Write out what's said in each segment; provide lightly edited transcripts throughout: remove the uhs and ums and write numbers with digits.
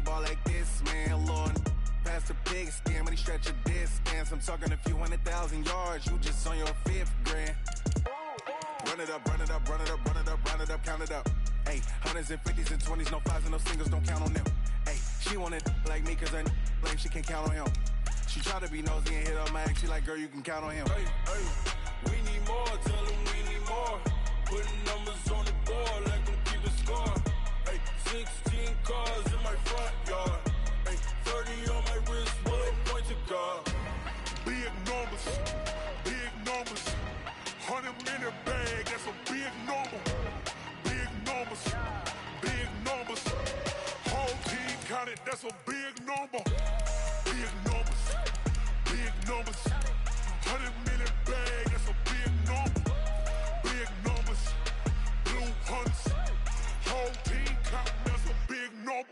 ball like this, man, Lord. Past the pig skin, when he stretch a distance. I'm talking a few 100,000 yards, you just on your 5th grand. Run it up, run it up, run it up, run it up, run it up, count it up. Ayy, hundreds and 50s and 20s, no 5s and no singles, don't count on them. Ayy, she want it like me, cause her lame, she can't count on him. She try to be nosy and hit up my ex, she like, girl, you can count on him. Hey, hey, we need more, tell them we need more. Putting numbers on the board, like them keep a score. Hey, 16 cars in my front yard. Hey, 30 on my wrist, bullet point to God. Big numbers, big numbers. 100-minute bag, that's a big number. Big numbers, big numbers. Whole team counted, that's a big number. Big numbers, big numbers. 100-minute bag, that's a big number. Big numbers, blue hunts. Whole team counting, that's a big number.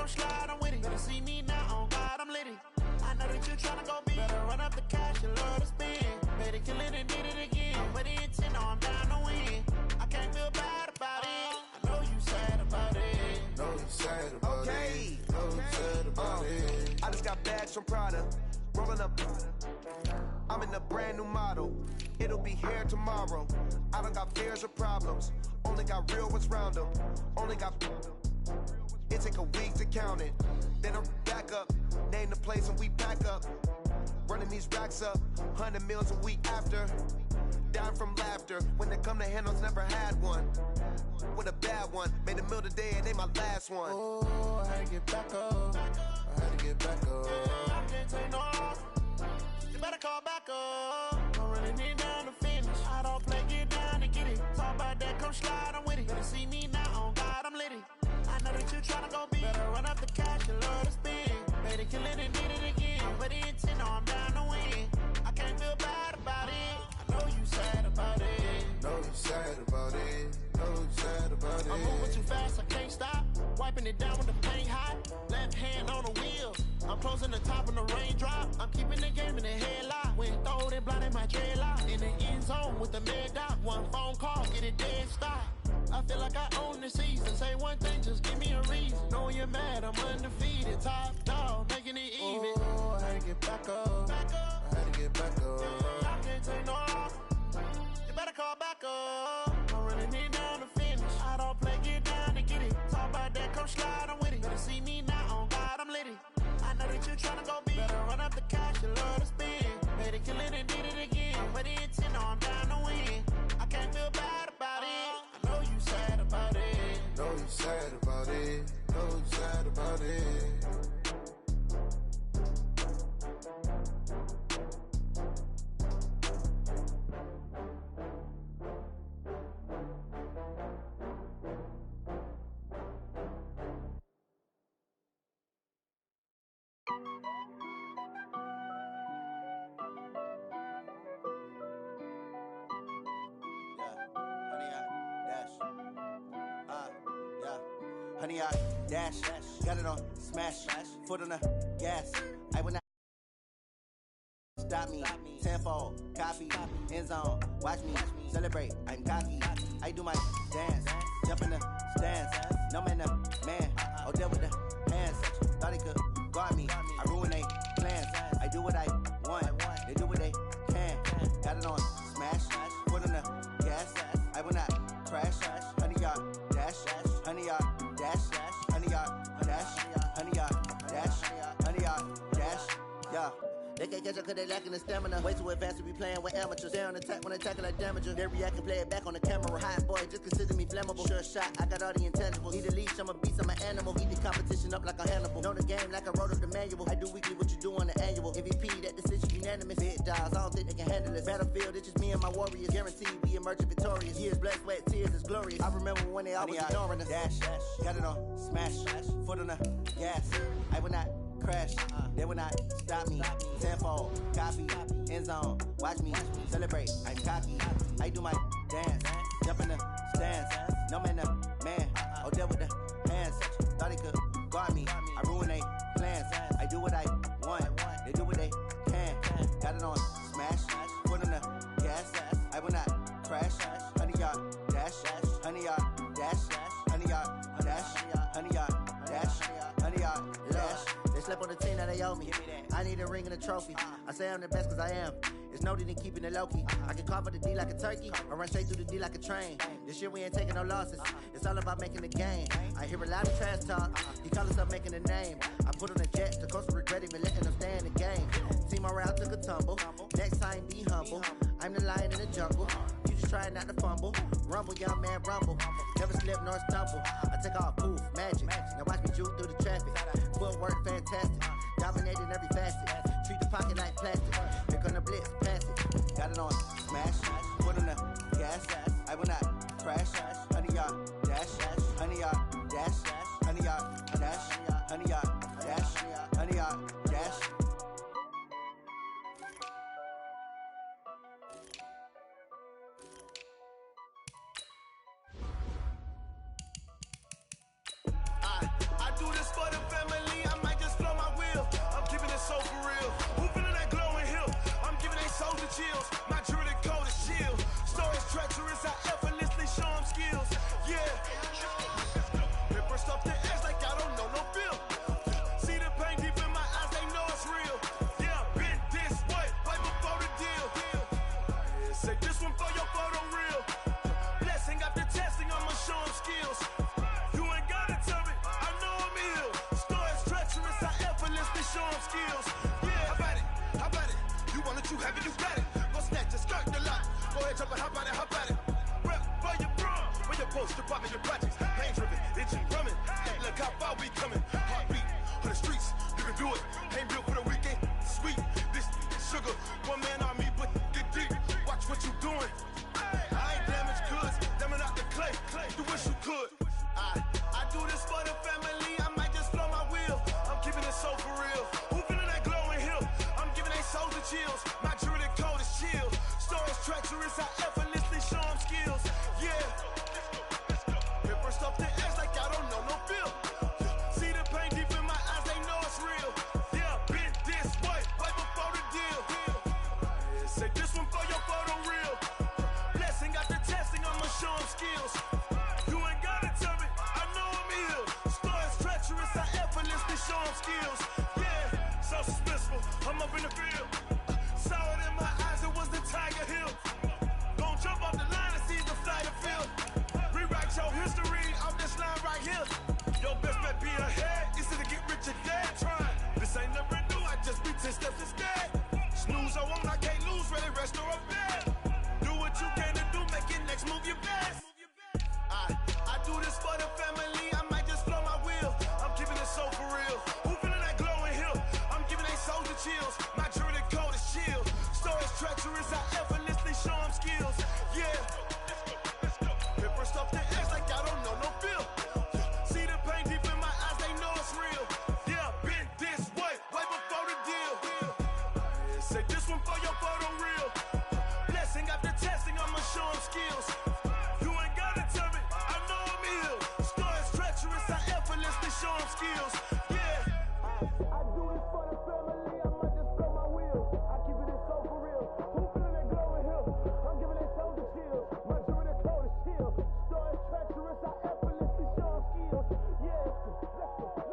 Slide, I'm with it. Better see me now, on God, I'm litty. I know that you tryna go big. Better run up the cash, you love to spend. Better kill it and did it again. But the intent, no, I'm down to win. I can't feel bad about it. I know you sad about it. Know you sad about it. Know you sad about it. I just got bags from Prada. Rolling up. I'm in a brand new model. It'll be here tomorrow. I don't got fears or problems. Only got real ones round them. Only got. It take a week to count it. Then I'm back up. Name the place and we pack up. Running these racks up. 100 meals a week after. Down from laughter. When they come to handles, never had one. With a bad one. Made a meal today and they my last one. Oh, I had to get back up. I had to get back up. I can't take no off. You better call back up. I'm running it down to finish. I don't play, get down and get it. Talk about that, come slide, I'm with it. Better see me now, on God, I'm litty. I know that you tryna go big. Better run up the cash, you love to spend. Better kill it and did it again. But the intent, no, I'm down to win. I can't feel bad about it. I know you sad about it. Know you sad about it. Know you sad about it. I'm moving too fast, I can't stop. Wiping it down with the paint hot. Left hand on the wheel. I'm closing the top of the raindrop. I'm keeping the game in the headlock. When throwed and blinded my dreadlock. In the end zone with the mad dot. One phone call, get it dead stop. I feel like I own the season. Say one thing, just give me a reason. Knowing you're mad, I'm undefeated. Top dog, making it even. Oh, I had to get back up. I had to get back up. I can't take no off. You better call back up. I'm running it down to finish. I don't play, get down and get it. Talk about that, come slide, I'm with it. Better see me now, on God, I'm litty. I know that you tryna go big. Better run up the cash, you love to spend. Better kill it and did it again. But the intent, no, I'm down to win. I can't feel bad about it. I know you sad about it. Know you sad about it. Know you sad about it. Honey, I dash, got it on smash, foot on the gas. I will not stop me. Tenfold, copy, end zone. Watch me celebrate. I'm cocky. I do my dance, jump in the stands. No man, the man. Oh, deal with the hands. Thought he could guard me. I ruin they plans. I do what I want. They do what they can. Got it on smash, foot on the gas. I will not crash. Honey, y'all dash. Honey, y'all dash, honey, y'all dash, honey, y'all dash, honey, y'all dash, yeah. They can't catch up cause they lacking the stamina. Way too advanced to be playing with amateurs. They on attack when they tackle like damager. They react and play it back on the camera. Hot boy, just consider me flammable. Sure shot, I got all the intangibles. Need a leash, I'm a beast, I'm an animal. Heat the competition up like a Hannibal. Know the game like I wrote up the manual. I do weekly what you do on the annual. MVP, that decision unanimous. Big dogs, I don't think they can handle this. Battlefield, it's just me and my warriors. Guaranteed we emerge victorious. Years, blood, sweat, tears, it's glorious. I remember when they always ignoring us. Dash, got it on smash, foot on the gas. I will not crash. They will not stop me. Tenfold, copy, end zone. Watch me celebrate. I'm cocky. I do my dance. Jump in the stands. No man, man. Oh, deal with the hands. Thought he could guard me. I ruin they plans. I do what I want. They do what they can. Got it on smash. Put on the gas. I will not crash. 100-yard dash. 100-yard dash. 100-yard dash. 100-yard dash. 100-yard dash. They slept on the team that they owe me. I need a ring and a trophy. I say I'm the best cause I am. It's noted in keeping it low-key. I can carve the D like a turkey, or run straight through the D like a train. This year we ain't taking no losses. It's all about making the game. I hear a lot of trash talk. He call us up making a name. I put on a jet, the coach regret even letting them stay in the game. Team around took a tumble. Next time be humble. I'm the lion in the jungle. You just try not to fumble. Rumble, young man, rumble. Never slip nor stumble. I take off, poof, magic. Now watch me juke through the traffic. Footwork fantastic. Dominating every facet. Treat the pocket like plastic. Here come the blitz, pass it. Got it on smash. Put on the gas. I will not crash. 100-yard dash. 100-yard dash. 100-yard dash. 100-yard dash. 100-yard dash. I do this for the family, I might just blow my wheel. I'm keeping it so for real. Who feeling that glowing hill? I'm giving they soldier chills. My jewelry code is chill. Stories treacherous, I effortlessly show them skills. Yeah. Paper stuff the edge like I don't know no feel. See the pain deep in my eyes, they know it's real. Yeah, been this way, way before the deal. Say this one for your photo reel. Blessing after testing, I'ma show them skills. Show them skills. Yeah, how about it? How about it? You want it, you have it, you got it. Go snatch it, skirt the lot. Go ahead, jump it, how about it? How about it? Rep for your bro, for your poster, popping your projects. Pain driven, itching, drumming. Look how far we coming. Heartbeat on the streets, you can do it. Ain't built for the weekend. Sweet, this sugar. One man army, but get deep. Watch what you doing. I ain't damaged goods, damn out the clay. You wish you could. I do this for the family. I might just blow my wheel. I'm keeping it so for real. Who feeling that glowing hill? I'm giving they soldier chills. My jewelry code is chill. Stories treacherous, I effortlessly show them skills. Yeah. Paper stuff the edge like I don't know no feel. See the pain deep in my eyes, they know it's real. Yeah, been this way, way before the deal. Say this one for your photo reel. Blessing after testing, I'ma show them skills. You ain't gotta tell me, I know I'm ill. Stories treacherous, I effortlessly show them skills. Yeah, so suspenseful, I'm up in the field. Saw it in my eyes, it was the Tiger Hill. Gon' jump off the line and see the flight of field. Rewrite your history off this line right here. Your best bet be ahead, easy to get rich or dead trying. This ain't never new, I just be 10 steps instead. Snooze or won't, I can't lose, ready, rest or a bed. Do what you can to do, make it next move your best. I do this for the family, I might just blow my wheel. I'm keeping it so for real. Who feeling that glowing hill? I'm giving they soldier chills. My jewelry code is chill. Stories treacherous, I effortlessly show them skills. Yeah. Paper stuff the edge like I don't know no feel. See the pain deep in my eyes, they know it's real. Yeah, been this way, way before the deal. Say this one for your photo reel. Blessing after testing, I'ma show them skills. You ain't gotta tell me, I know I'm ill. Stories treacherous, I effortlessly show them skills. Yeah. I do this for the family, I might just blow my wheel. I keep it so for real. Who feeling that glowing hill? I'm giving it soldier chills. My jewelry code is chill. Stories treacherous, I effortlessly show them skills. Yeah.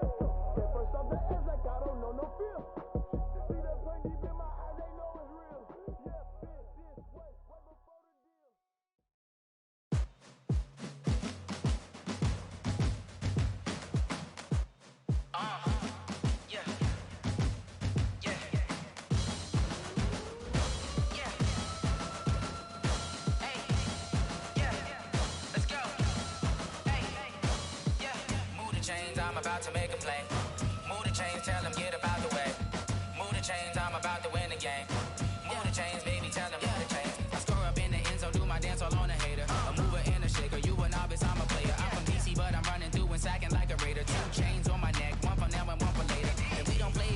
Let's go. That first off the edge like I don't know no feel. See that pain deep in my eyes, they know it's real. Yeah, been this way, way before the deal. I'm about to make a play. Move the chains, tell them get about the way. Move the chains, I'm about to win the game. Move the chains, baby, tell them move the chains. I score up in the end zone, do my dance all on a hater. A mover and a shaker, you a novice, I'm a player. I'm from DC, but I'm running through and sacking like a raider. 2 chains on my neck, one for now and one for later. If we don't play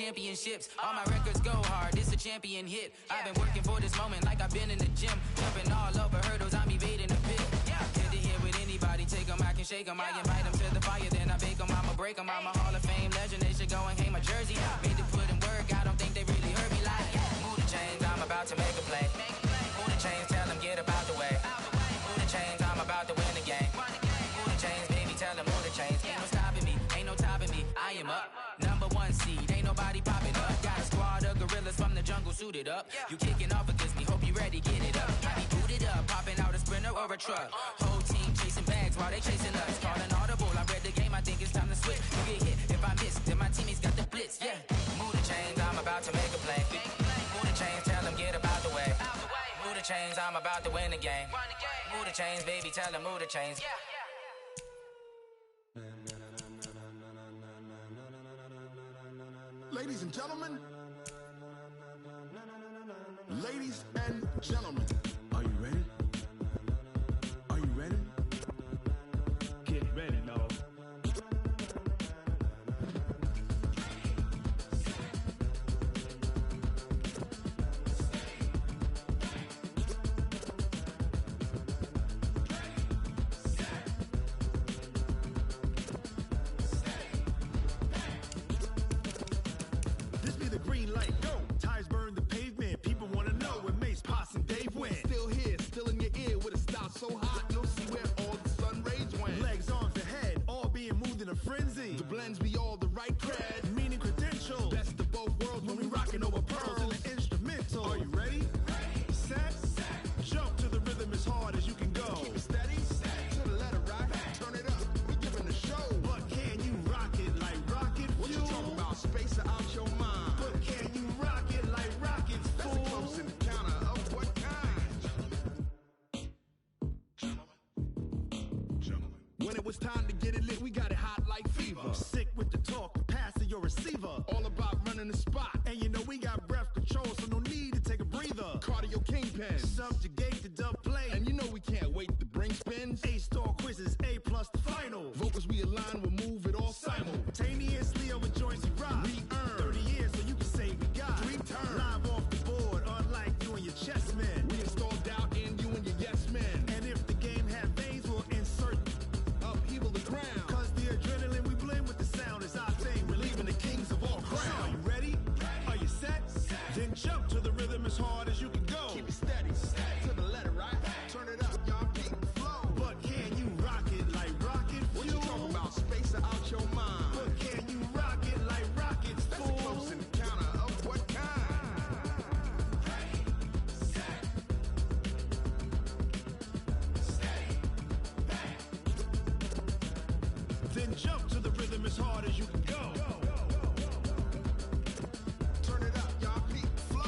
championships. All my records go hard, this a champion hit. I've been working for this moment like I've been in the gym. Jumping all over hurdles, I'm evading the pit. Head to head with anybody, take them, I can shake them. I invite them to the fire, then I bake them, I'ma break them. I'm a Hall of Fame legend, they should go and hang my jersey. Made to put in work, I don't think they really heard me like, move the chains, I'm about to make a play. Move the chains, tell them get up out the way. Move the chains, I'm about to win the game. Move the chains, baby, tell them move the chains. Ain't no stopping me, ain't no topping me, I am up. Number one seed, ain't nobody popping up. Got a squad of gorillas from the jungle suited up. You kicking off against me, hope you ready, get it up. I be booted up, popping out a sprinter or a truck. Whole team chasing bags while they chasing us. Calling audible, I read the game, I think it's time to switch. You get hit, if I miss, then my teammates got the blitz, yeah. Move the chains, I'm about to make a play. Move the chains, tell them get up out the way. Move the chains, I'm about to win the game. Move the chains, baby, tell them move the chains. Ladies and gentlemen, ladies and gentlemen, are you ready? Are you ready? Get ready, no. This be the green light, go. Tires burn the pavement. People wanna know where Mace, Posse, and Dave went. Still here, still in your ear with a style so hot, you'll see where all the sun rays went. Legs, arms, and head, all being moved in a frenzy. The blends be all the right cred, meaning credentials. Best of both worlds when we rockin' over pearls in the instrumental. Are you ready? Set, jump to the rhythm as hard as you can go. Keep it steady, to the letter right. Turn it up, we giving the show. But can you rock it like rocket fuel? What you talking about? Space out your mind. But can you rock it like rockets, fool? That's a close encounter of what kind? Gentlemen. When it was time to get it lit, we got it hot like fever. Sick with the talk, pass to your receiver. All about running the spot. And you know we got breath control, so no need to take a breather. Cardio kingpin, subjugate the dub play. And you know we can't wait to bring spins. A-star quizzes, A+ the final. Vocals we align, we'll move it all simultaneously over joints we rock. We earn 30 years, so you can say we got 3 turns. Live off the board, unlike you and your chess men. We install doubt in you and your yes men. And if the game have veins, we'll insert upheaval the crown. Cause the adrenaline we blend with the sound is our thing. We're leaving the kings of all crowns. Are you ready? Are you set? Then jump to the rhythm as hard as you can go. Keep it steady, to the letter right. Turn it up, y'all beat the flow. But can you rock it like rocket fuel? What you talking about? Space out your mind. But can you rock it like rockets, fool? That's a close encounter of what kind? Then jump to the rhythm as hard as you can go. Turn it up, y'all beat the flow.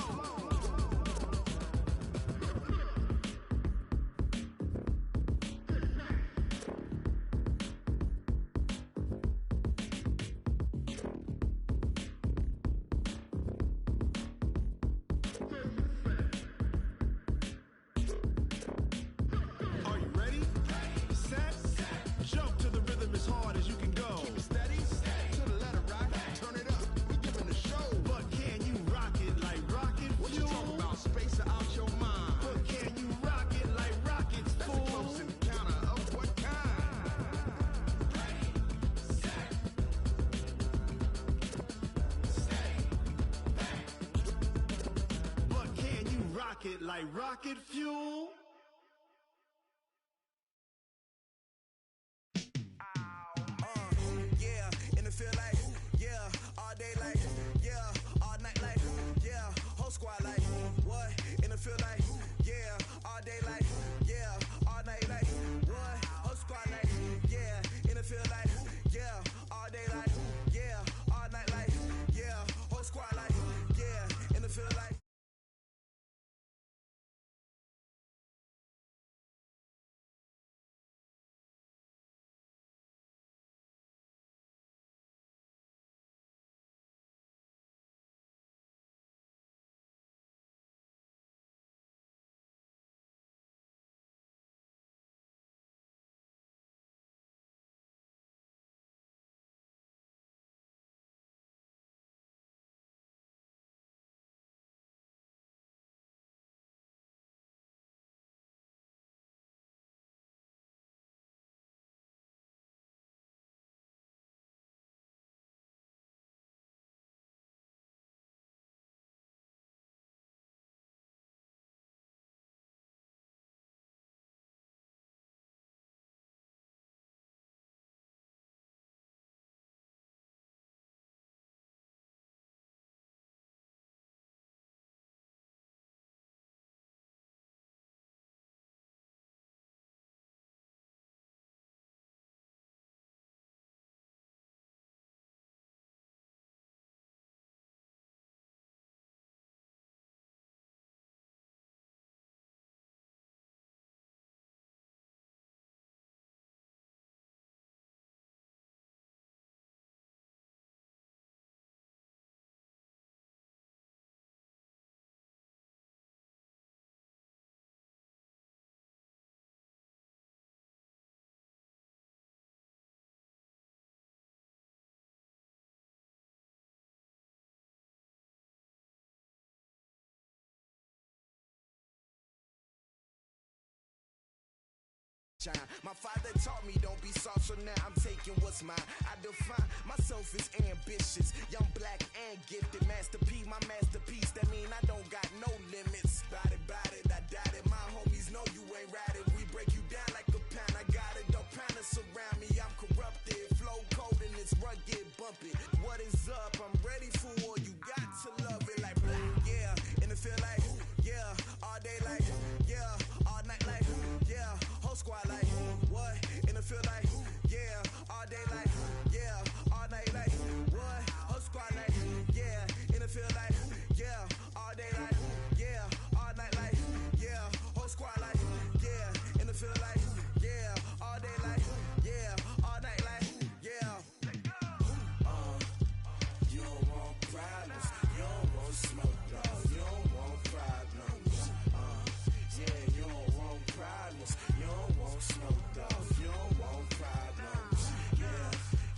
Are you ready? Set, jump to the rhythm as hard as you can go. Keep it steady, to the letter right. Turn it up, we giving the show. But can you rock it like rocket fuel? What you talking about? Space out your mind. But can you rock it like rockets, fool? That's a close encounter of what kind? But can you rock it like rocket fuel? Yeah, in the field like, yeah, all day like, yeah, all night like, yeah, whole squad like, what? In the field like, yeah, all day like, yeah, all night like, what? Whole squad like, yeah, in the field like, yeah, all day like, yeah, all night like, yeah, whole squad like, yeah, in the field like. shine. My father taught me don't be soft, so now I'm taking what's mine. I define myself as ambitious, young, black, and gifted. Master P, my masterpiece, that mean I don't got no limits. Bout it, I doubt it. My homies know you ain't ratted. We break you down like a pound. I got it, don't panic surround me. I'm corrupted, flow cold and it's rugged, bumpy. What is up? I'm ready for war. You got to love it like black, yeah. And it feel like, yeah. All day like, yeah. All night like, yeah. Whole squad like, what? And it feel like, yeah. All day like, yeah. All night like, what? Whole squad like, yeah. And it feel like, yeah. All day like, yeah. All night like, yeah. Whole squad like, yeah. And it feel like, yeah. All day like, yeah. All night like, yeah. You don't want problems. You don't want smoke, dog. You don't want problems. Yeah, you don't want problems. You don't want smoke, dog. You don't want problems.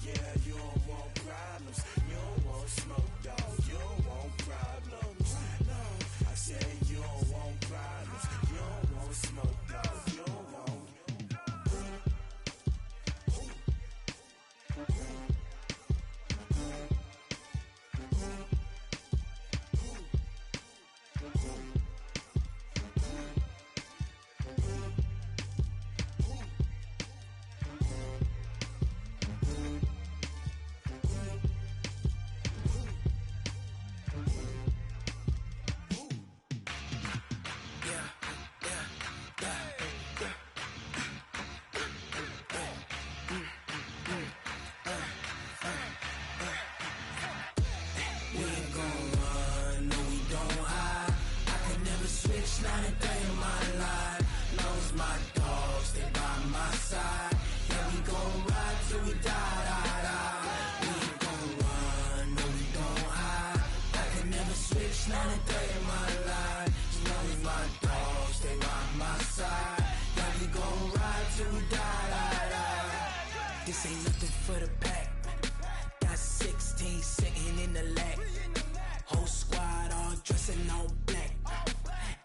Yeah, you don't want problems. You don't want smoke, dog. You don't want problems. No, I said you don't want problems. You don't want smoke, dog. You don't want. This ain't nothing for the pack. Got 16 sitting in the lap. Whole squad all dressing all black.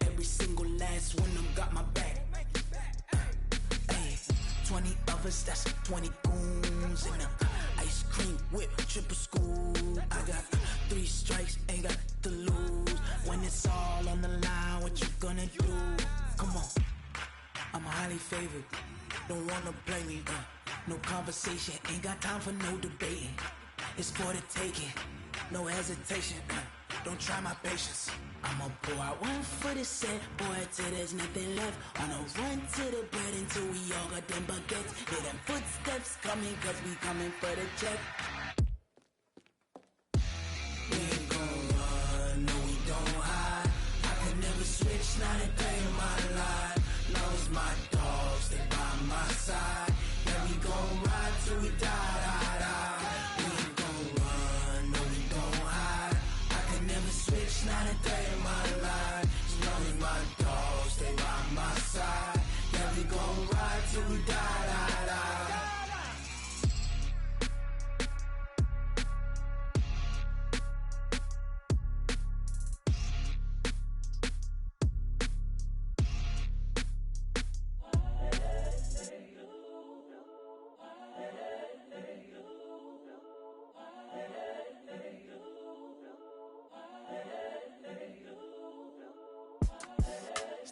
Every single last one of them got my back. Hey, 20 of us, that's 20 goons in the ice cream whip, triple scoop. I got 3 strikes, ain't got to lose. When it's all on the line, what you gonna do? Come on, I'm highly favored. Don't wanna play me, no conversation, ain't got time for no debating. It's for the taking, no hesitation. Don't try my patience. I'ma pour out one for the set, boy, till there's nothing left. On a run to the bread until we all got them baguettes. Hear them footsteps coming, cause we coming for the check. We ain't gon' run, no we don't hide. I can never switch, not a day in my life. Long as my dogs, they by my side. Yeah, we gon' ride till we die, die, die. We ain't gon' run, no we don't hide. I can never switch, not a day in my life. As long as my dogs, they by my side. Yeah, we gon' ride till we die, die, die.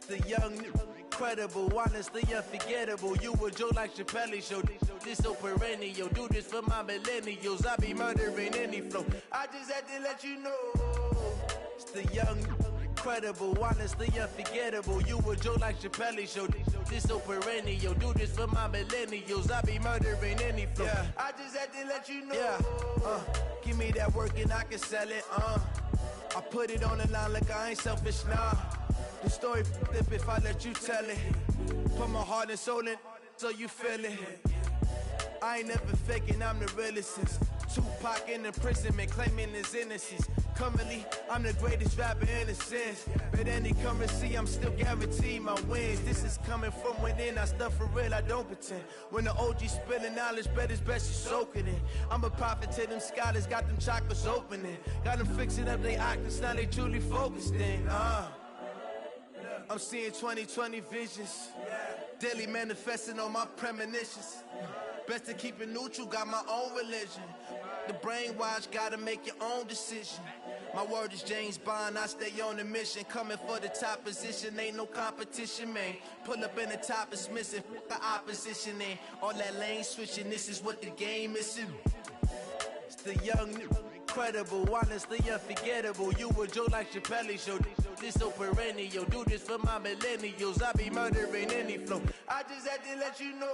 The young, incredible, honestly unforgettable. You a joke like Chappelle show. This so perennial. Do this for my millennials. I be murdering any flow. I just had to let you know. It's the young, incredible, honestly unforgettable. You a joke like Chappelle show. This so perennial. Do this for my millennials. I be murdering any flow. Yeah. I just had to let you know. Yeah. Give me that work and I can sell it. I put it on the line like I ain't selfish, nah. The story flip if I let you tell it. Put my heart and soul in so you feel it. I ain't never faking, I'm the realest since Tupac in imprisonment, claiming his innocence. Currently, I'm the greatest rapper in a sense. But any currency, I'm still guaranteed my wins. This is coming from within, I stuff for real, I don't pretend. When the OG spilling knowledge, bet it's best you soak it in. I'm a prophet to them scholars, got them chakras opening. Got them fixing up they octaves, now they truly focused in. I'm seeing 2020 visions. Daily manifesting on my premonitions. Best to keep it neutral, got my own religion. The brainwash, gotta make your own decision. My word is James Bond, I stay on the mission. Coming for the top position, ain't no competition, man. Pull up in the top, it's missing, the opposition ain't. All that lane switching, this is what the game is. It's the young, incredible, honestly unforgettable. You a Joe like Chappelle show. This so perennial, do this for my millennials. I be murdering any flow. I just had to let you know.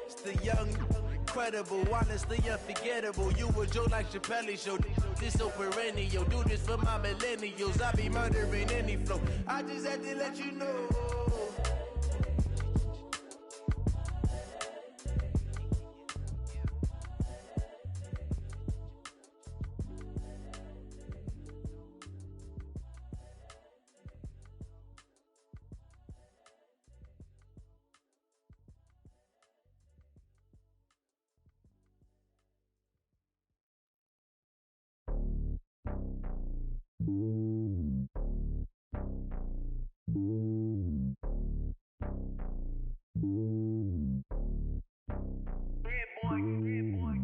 It's the young, incredible, honestly unforgettable. You a Joe like Chappelle show. This so perennial, do this for my millennials. I be murdering any flow. I just had to let you know.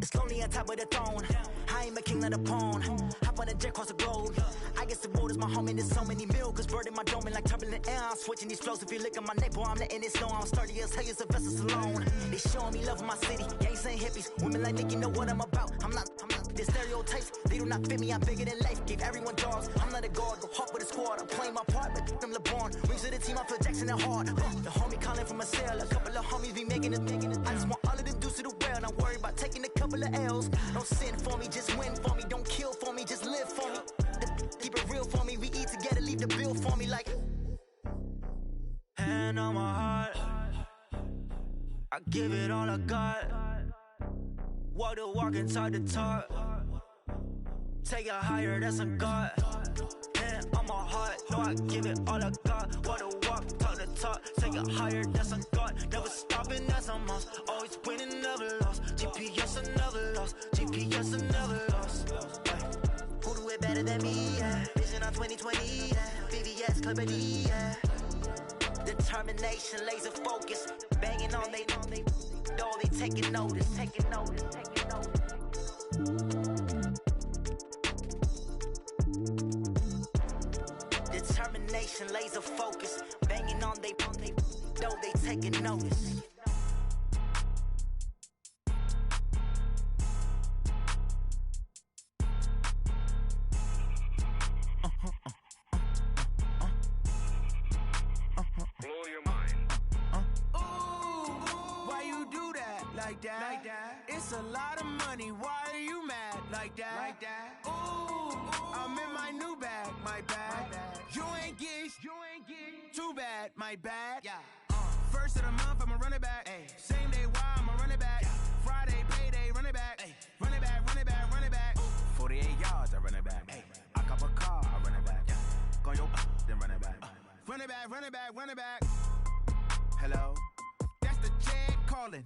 It's lonely on top of the throne. I ain't a king of the pawn. Hop on a jet across the globe. I guess the road is my home and there's so many milkers birding my dome and like turbulent air. I'm switching these flows. If you look at my neck, boy, I'm letting it snow. I'm sturdy as hell as a vessel alone. They showing me love in my city. Gangs ain't hippies. Women like Nicky know what I'm about. I'm not the stereotypes. They do not fit me. I'm bigger than life. Give everyone dogs. I'm not a guard. Go hard with a squad. I'm playing my part, but them LeBron. Rings to the team. I feel Jackson and hard. The homie calling from a cell. A couple of homies be making it. I just want all of them dudes to the well. Not worry about taking a couple of L's. Don't sin for me, just win for me. Don't kill for me, just live for me. Keep it real for me. We eat together, leave the bill for me like. Hand on my heart, I give it all I got. Walk the walk and talk the talk. Take it higher, that's a God. Hand on my heart, no, I give it all I got. Walk the walk, talk the talk. Take it higher, that's a God. Never stopping, that's a must. Always winning, never lost. GPS, I never lost. GPS, I never lost. Who do it better than me? Yeah. Vision on 2020, yeah. VVS, Clippity, yeah. Determination, laser focus. Banging on they, though they taking notice. Taking notice, taking notice. Determination, laser focus. Banging on they, though they taking notice. Blow your mind. Why you do that like that? It's a lot of money. Why are you mad like that? Ooh, I'm in my new bag, my bad. You ain't get too bad, my bad. First of the month, I'ma run it back. Same day, why I'ma run it back. Friday, payday, run it back. Run it back, run it back, run it back. 48 yards, I run it back. I cop a car, I run it back. Go your then run it back. Run it back, run it back, run it back. Hello? That's the check calling.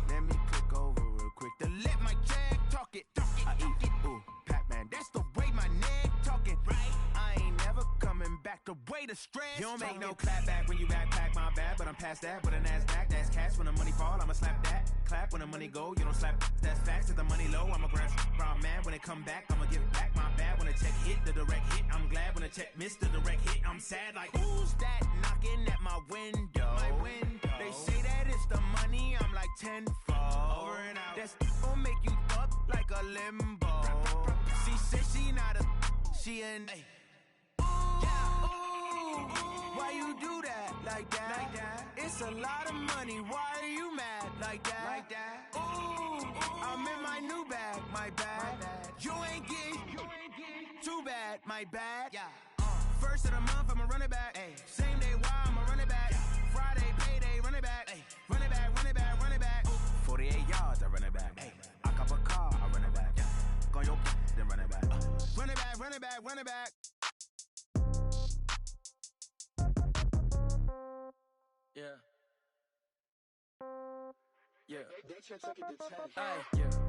Let me click over real quick to let my check talk it. I eat it, ooh, Pac-Man. That's the way my neck talking. Right? I ain't never coming back. The way the stress. You don't make no clap back when you backpack, my bad. But I'm past that with a NASDAQ. That's cash when the money fall. I'ma slap that. Clap when the money go. You don't slap. That's facts. If the money low, I'ma grab brown man. When it come back, I'ma give back my bad. When the check hit, the direct hit. I'm glad when the check missed the direct hit. I'm sad like who's that knocking at my window? They say that it's the money. I'm like tenfold. Over and out. That's gon' make you up like a limbo. She said she not a. She an. Why you do that like that? It's a lot of money. Why are you mad like that? Ooh, I'm in my new bag, my bad. You ain't get too bad, my bad. First of the month, I'ma run it back. Same day, why I'ma run it back. Friday, payday, run it back. Run it back, run it back, run it back. 48 yards, I run it back. I cop a car, I run it back. Go your then run it back. Run it back, run it back, run it back. Yeah.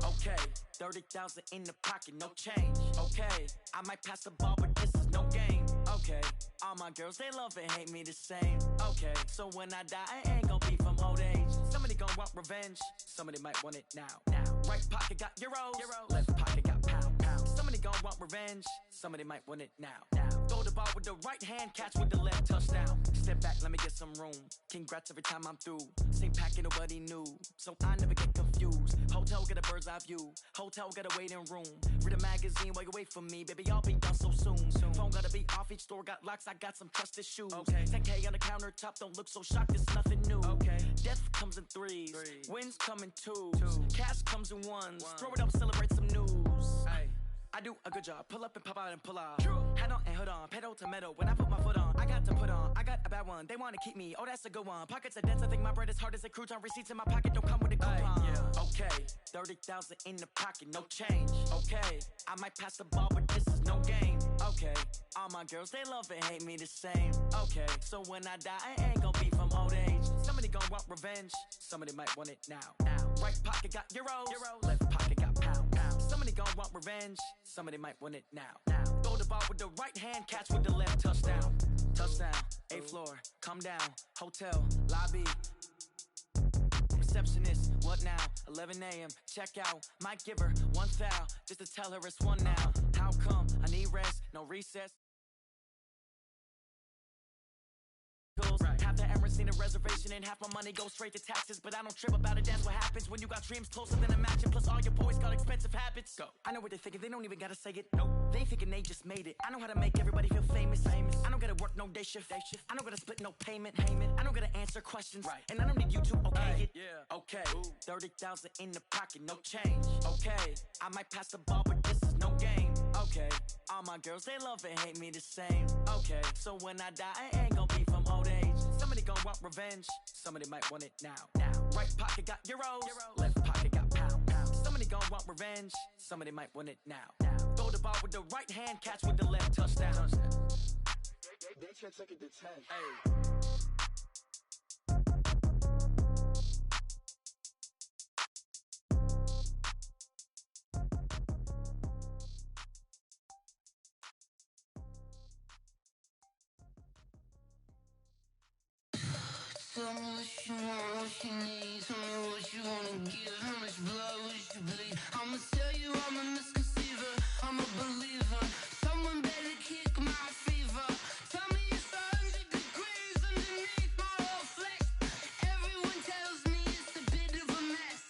Okay, 30,000 in the pocket, no change. Okay, I might pass the ball, but this is no game. Okay, all my girls, they love and hate me the same. Okay, so when I die, I ain't gon' be from old age. Somebody gon' want revenge, somebody might want it now. Right pocket got euros, left pocket got pounds. Somebody gon' want revenge, somebody might want it now. Throw the ball with the right hand, catch with the left, touchdown. Step back, let me get some room. Congrats every time I'm through. Same packet, nobody knew, so I never get confused. Hotel get a bird's eye view, hotel got a waiting room. Read a magazine while you wait for me, baby, I'll be done so soon. Phone gotta be off, each store got locks, I got some trusted shoes. 10K on the countertop, don't look so shocked, it's nothing new. Death comes in threes, wins come in twos. Cash comes in ones, throw it up, celebrate some news. I do a good job, pull up and pop out and pull off. Head on and hood on, pedal to metal. When I put my foot on, I got to put on. I got a bad one, they wanna keep me, oh that's a good one. Pockets are dense, I think my bread is hard as a crouton. Receipts in my pocket don't come with a coupon. Okay, 30,000 in the pocket, no change. Okay, I might pass the ball, but this is no game. Okay, all my girls, they love and hate me the same. Okay, so when I die, I ain't gon' be from old age. Somebody gon' want revenge, somebody might want it now. Right pocket got euros, left pocket got pounds. Somebody gon' want revenge, somebody might want it now. Throw the ball with the right hand, catch with the left, touchdown. Touchdown, 8th floor, come down, hotel, lobby. Receptionist, what now? 11 a.m., check out. Might give her one foul, just to tell her it's one now. How come? I need rest, no recess. Half the Emirates need a reservation and half my money goes straight to taxes. But I don't trip about it, that's what happens when you got dreams closer than a match. Plus all your boys got expensive habits. Go. I know what they're thinking, they don't even gotta say it. Nope. They thinking they just made it. I know how to make everybody feel famous. I don't gotta work no day shift. I don't gotta split no payment. I don't gotta answer questions. And I don't need you to okay it. Okay, 30,000 in the pocket, no change. Okay, I might pass the ball, but this is no game. Okay, all my girls, they love and hate me the same. Okay, so when I die, I ain't gon' be from old age. Somebody gon' want revenge, somebody might want it now. Right pocket got euros, left pocket got pounds. Somebody gon' want revenge, somebody might want it now. Throw the ball with the right hand, catch with the left, touchdown. They should take it to 10. Tell me what you want, what you need. Tell me what you wanna give. How much blood would you bleed? I'ma tell you I'm a misconceiver. I'm a believer. Someone better kick my fever. Tell me it's 100 degrees underneath my whole flesh. Everyone tells me it's a bit of a mess.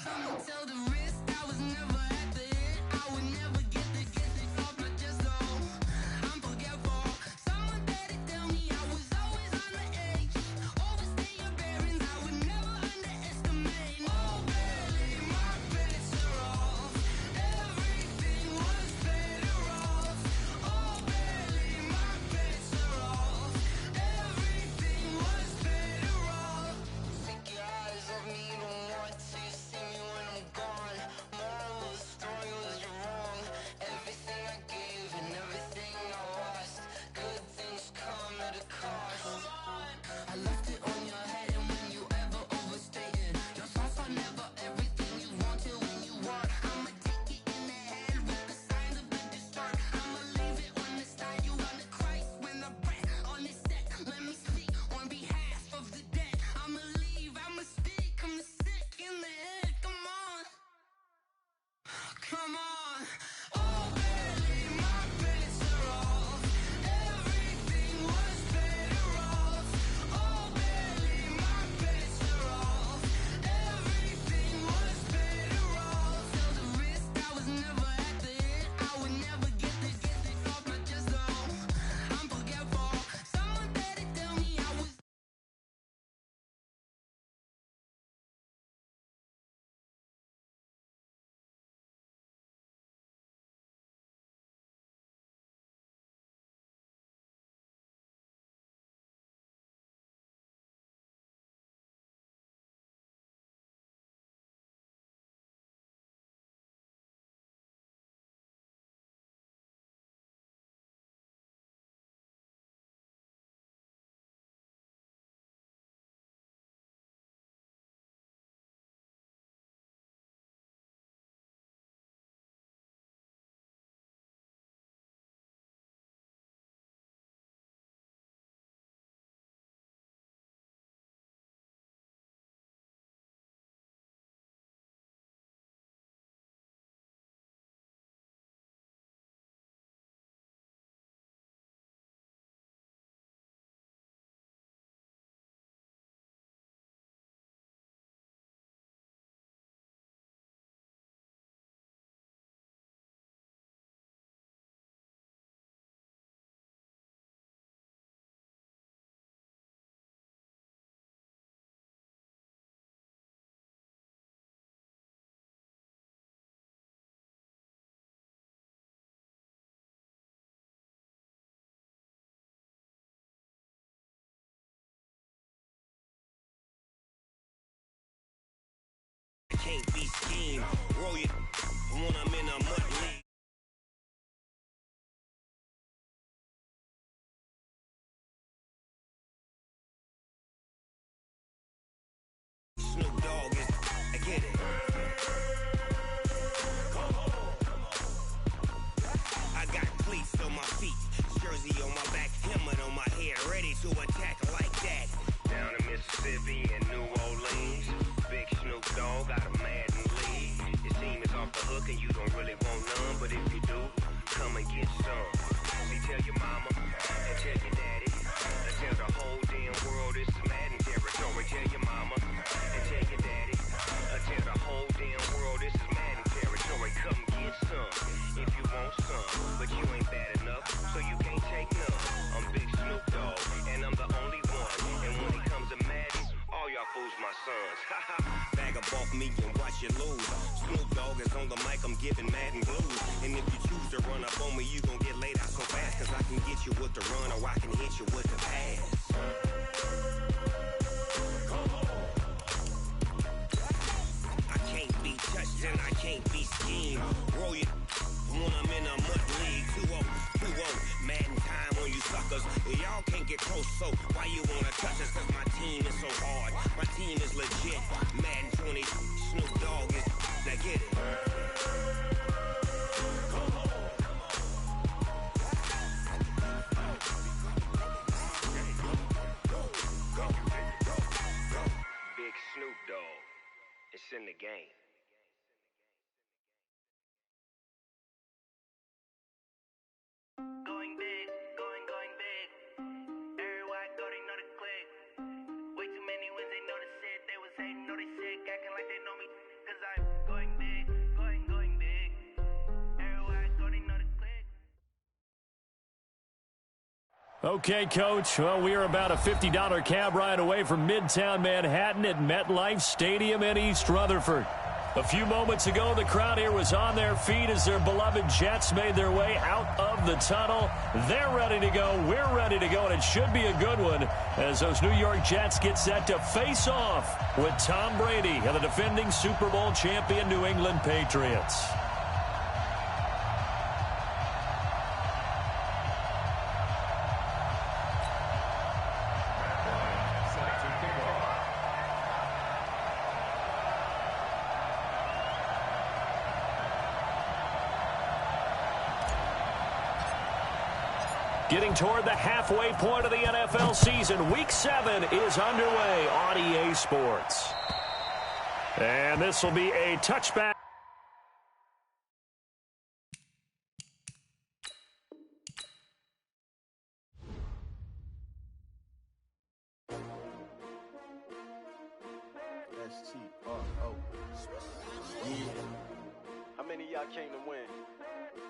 I'ma tell the risk I was never at the end. I would never get this off my chest though. I'm forgetful. Someone better tell me I was always on the edge. Overstay your bearings, I would never underestimate. Oh barely, my bets are off. Everything was better off. Oh barely, my bets are off. Everything was better off. Take your eyes off me, don't want to see me when I'm gone. Moral of the story was you're wrong. can't be schemed. Roll it when I'm in a mud league. Snoop Dogg is, I get it. I got cleats on my feet, jersey on my back, helmet on my head, ready to attack like that. Down in Mississippi and New Orleans, Big Snoop Dogg got a Madden league. Your team is off the hook and you don't really want none, but if you do, come and get some. See, tell your mama and tell your daddy, and tell the whole damn world it's Madden territory. Tell your mama and tell your daddy, tell the whole damn world this is Madden territory. Come get some if you want some, but you ain't bad enough, so you can't take none. I'm Big Snoop Dogg, and I'm the only one. And when it comes to Madden, all y'all fools my sons. Bag up off me and watch you lose. Snoop Dogg is on the mic, I'm giving Madden blues. And if you choose to run up on me, you gon' get laid out so fast, cause I can get you with the run or I can hit you with the pass. I can't be touched and I can't be schemed. Roll it when I'm in a mud league. 2-0, Madden time on you suckers. Y'all can't get close, so why you wanna touch us? Cause my team is so hard, my team is legit. Madden 20, Snoop Dogg is, now get it. Big Snoop Dogg, it's in the game. Going big, going big. Everywhere I go, they know the click. Way too many wins, they know the shit. They was hating, know they sick, acting like they know me. Cause I'm going big, going big. Everywhere I go, they know the click. Okay, Coach. Well, we are about a $50 cab ride away from Midtown Manhattan at MetLife Stadium in East Rutherford. A few moments ago, the crowd here was on their feet as their beloved Jets made their way out of the tunnel. They're ready to go. We're ready to go, and it should be a good one as those New York Jets get set to face off with Tom Brady and the defending Super Bowl champion New England Patriots. Getting toward the halfway point of the NFL season, Week 7 is underway on EA Sports. And this will be a touchback. S-T-R-O. Yeah. How many of y'all came to win?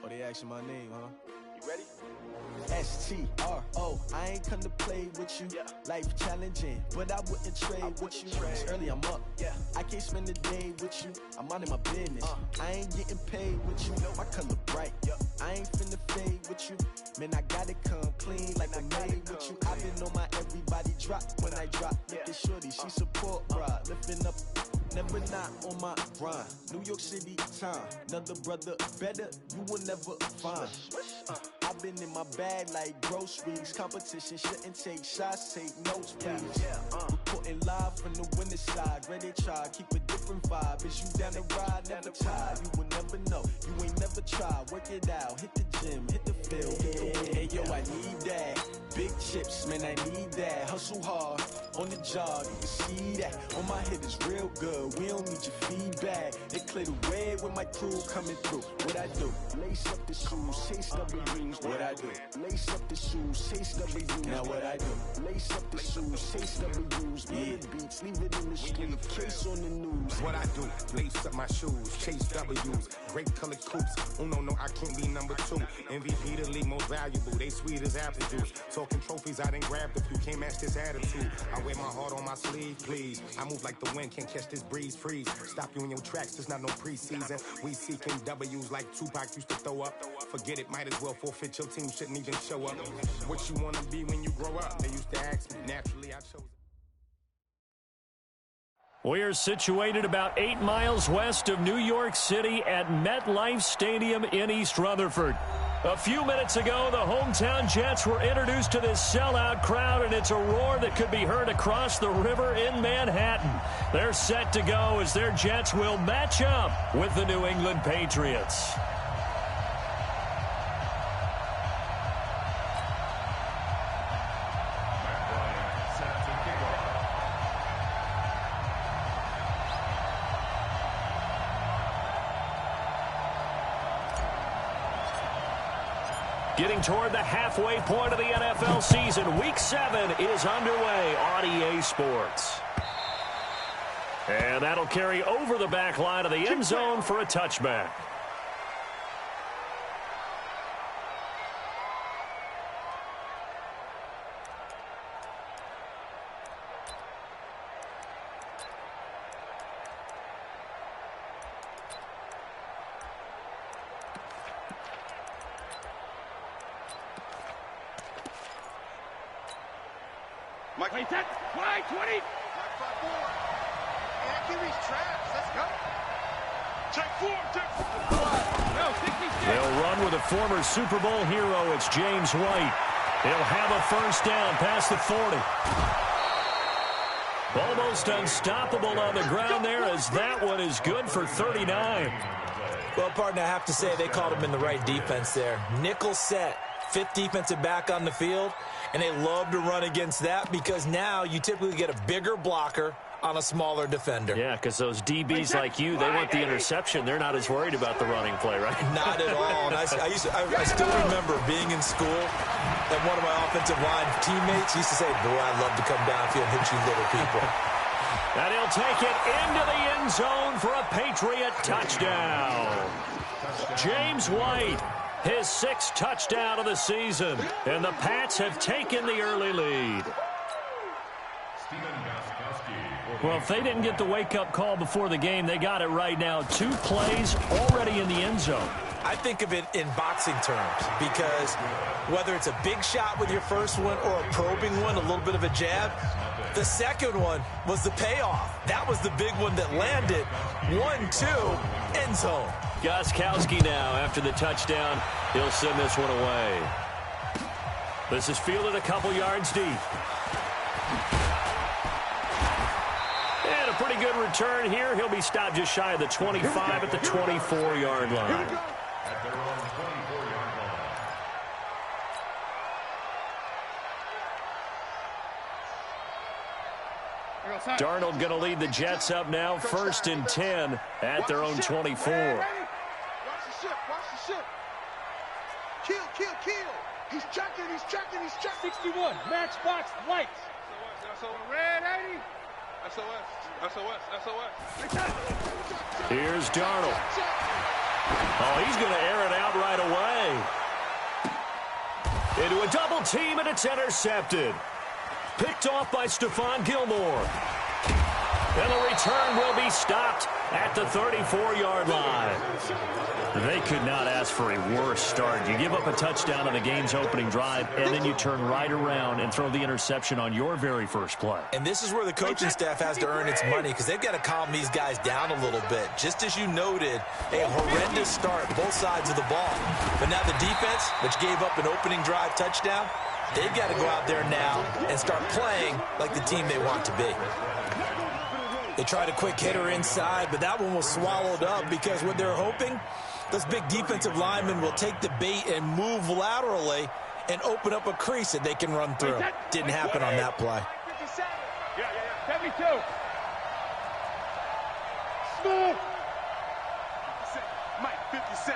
Oh, they asking my name, huh? You ready? S-T-R-O. I ain't come to play with you. Yeah. Life challenging, but I wouldn't trade with you. It's early, I'm up. Yeah. I can't spend the day with you. I'm minding my business. I ain't getting paid with you. My color bright. I ain't finna fade with you. Man, I gotta come clean like I made with you. I've been on my everybody drop when I drop. Look at shorty, she support, bruh. Lifting up. Never not on my grind. New York City time. Another brother better, you will never find. I've been in my bag like groceries. Competition shouldn't take shots, take notes, please. Reporting live from the winning side. Ready to try, keep a different vibe. Is you down the ride, never tired. You will never know, you ain't never tried. Work it out, hit the gym, hit the field. Hey yo, I need that. Big chips, man, I need that. Hustle hard, on the job, you can see that. On my head is real good, we don't need your feedback. They clear the way with my crew coming through. What I do? Lace up the shoes, chase W's. What I do? Lace up the shoes, chase W's. Now what I do? Lace up the shoes, chase W's. Yeah, beats, leave it in the street, case on the news. What I do? Lace up my shoes, chase W's. Great colored coops. Oh no, I can't be number 2. MVP the league most valuable. They sweet as apple juice. Talking trophies, I done grabbed a few. Can't match this attitude. I wear my heart on my sleeve, please. I move like the wind, can't catch this breeze, freeze. Stop you in your tracks, there's not no preseason. We seeking W's like Tupac used to throw up. Forget it, might as well forfeit. Your team shouldn't even show up. What you wanna be when you grow up? They used to ask me. Naturally, I chose. We're situated about 8 miles west of New York City at MetLife Stadium in East Rutherford. A few minutes ago, the hometown Jets were introduced to this sellout crowd, and it's a roar that could be heard across the river in Manhattan. They're set to go as their Jets will match up with the New England Patriots. Getting toward the halfway point of the NFL season, Week 7 is underway on EA Sports. And that'll carry over the back line of the end zone for a touchback. Mike, wait, that fly 20. Mike, 5 more. And give these traps. Let's go. Check 4. No, 60. They'll run with a former Super Bowl hero. It's James White. He'll have a first down past the 40. Almost unstoppable on the ground there, as that one is good for 39. Well, partner, I have to say they called him in the right defense there. Nickel set, 5th defensive back on the field. And they love to run against that because now you typically get a bigger blocker on a smaller defender. Yeah, because those DBs like you, they want the interception. They're not as worried about the running play, right? Not at all. And I still remember being in school, and one of my offensive line teammates used to say, boy, I'd love to come downfield and hit you little people. And he'll take it into the end zone for a Patriot touchdown. James White, his 6th touchdown of the season, and the Pats have taken the early lead. Well, if they didn't get the wake-up call before the game, they got it right now. 2 plays already in the end zone. I think of it in boxing terms because whether it's a big shot with your first one or a probing one, a little bit of a jab, the second one was the payoff. That was the big one that landed. 1-2, end zone. Gostkowski now, after the touchdown, he'll send this one away. This is fielded a couple yards deep. And a pretty good return here. He'll be stopped just shy of the 25 at the 24-yard line. Darnold going to lead the Jets up now, 1st and 10 at their own 24. Watch the ship. Kill. He's checking. 61, match box, lights. SOS, red 80. SOS. Here's Darnold. Oh, he's going to air it out right away. Into a double team, and it's intercepted. Picked off by Stephon Gilmore. And the return will be stopped at the 34-yard line. They could not ask for a worse start. You give up a touchdown on the game's opening drive, and then you turn right around and throw the interception on your very first play. And this is where the coaching staff has to earn its money because they've got to calm these guys down a little bit. Just as you noted, a horrendous start, both sides of the ball. But now the defense, which gave up an opening drive touchdown, they've got to go out there now and start playing like the team they want to be. They tried a quick hitter inside, but that one was swallowed up because what they're hoping, those big defensive linemen will take the bait and move laterally and open up a crease that they can run through. Didn't happen on that play. 72. Smooth. Mike, 57.